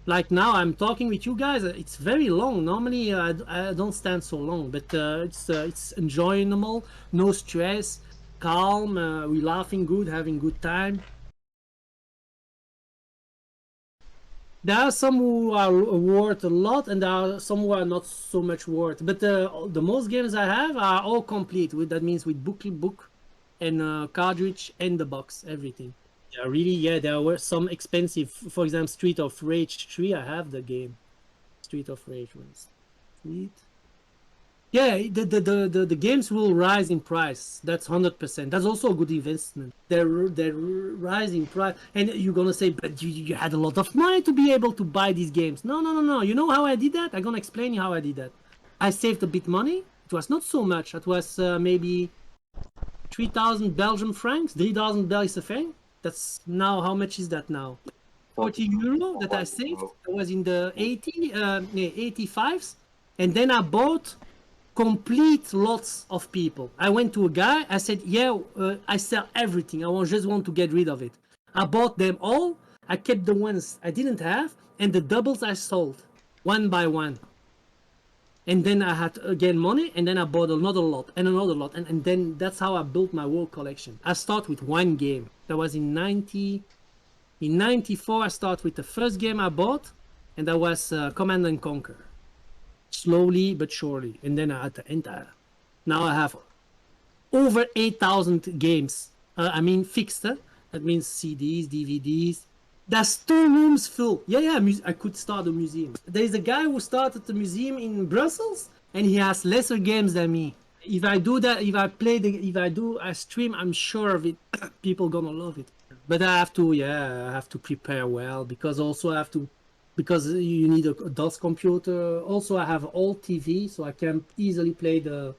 Like now I'm talking with you guys, it's very long. Normally I don't stand so long, but it's enjoyable, no stress, calm, we're laughing good, having good time. There are some who are worth a lot, and there are some who are not so much worth. But the most games I have are all complete. That means with book and cartridge and the box, everything. Yeah, really, yeah, there were some expensive. For example, Street of Rage 3, I have the game. Street of Rage ones. Street. Yeah, the games will rise in price. That's 100%. That's also a good investment. They're rising price, and you're gonna say, but you had a lot of money to be able to buy these games. No. You know how I did that? I'm gonna explain you how I did that. I saved a bit money, It was not so much. It was maybe 3,000 Belgian francs, 3,000 Belgian francs. That's now, how much is that now? 40 euro that I saved. I was in the 85s. And then I bought complete lots of people. I went to a guy. I said, yeah, I sell everything. Just want to get rid of it. I bought them all. I kept the ones I didn't have. And the doubles I sold one by one. And then I had again money. And then I bought another lot and another lot. And then that's how I built my whole collection. I start with one game. That was in 90. In 94, I start with the first game I bought. And that was Command and Conquer. Slowly but surely, and then I had to enter. Now I have over 8,000 games. I mean fixed. That means CDs, DVDs. That's 2 rooms full. Yeah. I could start a museum. There is a guy who started the museum in Brussels, and he has lesser games than me. If I do that, if I do a stream, I'm sure of it. People gonna love it. But I have to prepare well, because also I have to. Because you need a DOS computer. Also, I have old TV, so I can easily play the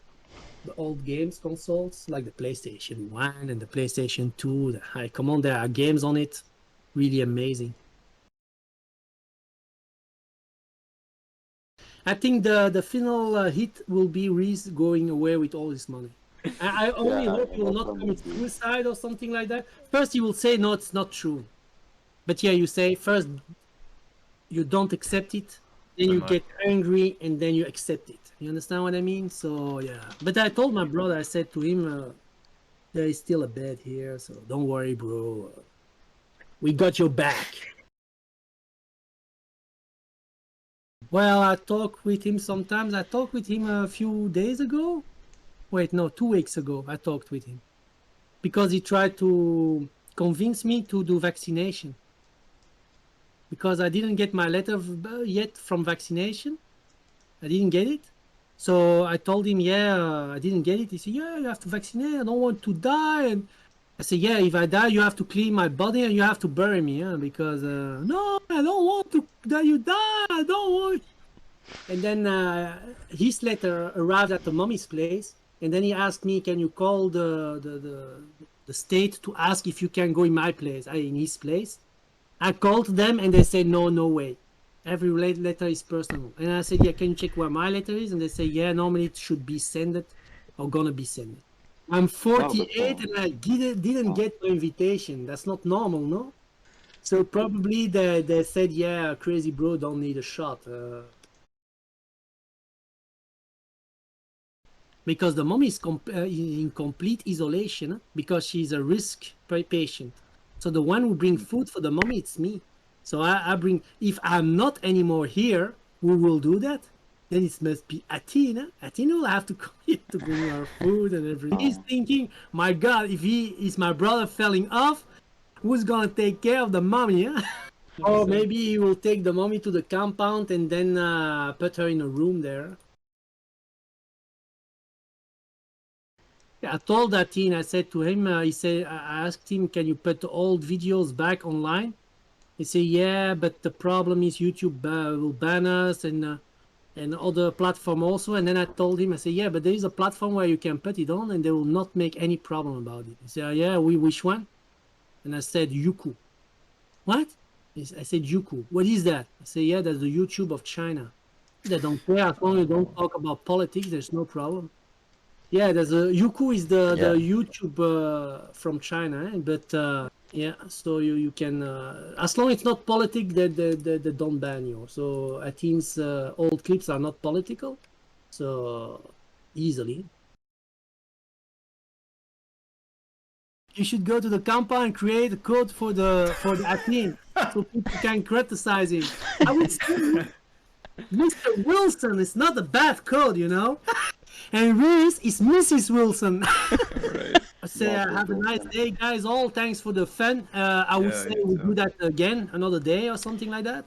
old games consoles, like the PlayStation 1 and the PlayStation 2. Come on, there are games on it. Really amazing. I think the final hit will be Reese going away with all his money. I only hope he will not commit suicide or something like that. First, he will say, no, it's not true. But yeah, you say, first, you don't accept it, then you get angry, and then you accept it. You understand what I mean? So yeah. But I told my brother, I said to him, there is still a bed here, so don't worry, bro. We got your back. Well, I talk with him sometimes. I talked with him a few days ago. Wait, no, 2 weeks ago I talked with him. Because he tried to convince me to do vaccination. Because I didn't get my letter yet from vaccination. I didn't get it. So I told him, yeah, I didn't get it. He said, yeah, you have to vaccinate. I don't want to die. And I said, yeah, if I die, you have to clean my body and you have to bury me. Because, no, I don't want to that you die. I don't want. And then his letter arrived at the mommy's place. And then he asked me, can you call the state to ask if you can go in my place, in his place? I called them and they said, no way. Every letter is personal. And I said, yeah, can you check where my letter is? And they say, yeah, normally it should be sent or gonna be sent. I'm 48 and I didn't get my invitation. That's not normal, no? So probably they said, yeah, crazy bro, don't need a shot. Because the mom is in complete isolation, because she's a risk patient. So the one who brings food for the mommy, it's me. So I bring, if I'm not anymore here, who will do that? Then it must be Athene. Athene will have to come here to bring her food and everything. He's thinking, my God, if he is my brother falling off, who's gonna take care of the mommy? Huh? Or maybe he will take the mommy to the compound and then put her in a room there. I told Athene, I said to him, I asked him, can you put the old videos back online? He said, yeah, but the problem is YouTube will ban us and other platform also. And then I told him, I said, yeah, but there is a platform where you can put it on and they will not make any problem about it. He said, yeah, which one? And I said, Youku. What? I said, Youku. What is that? I said, yeah, that's the YouTube of China. They don't care, as long as you don't talk about politics, there's no problem. Yeah, there's a Youku is the YouTube from China, but yeah, so you can as long as it's not politics, they don't ban you. So Athene's old clips are not political, so easily. You should go to the compound and create a code for the Athene, so people can criticize him. I would say Mr. Wilson is not a bad code, you know. And Reese is Mrs. Wilson. Right. I say have a nice day, guys. All thanks for the fun. I would say we'll do that again another day or something like that.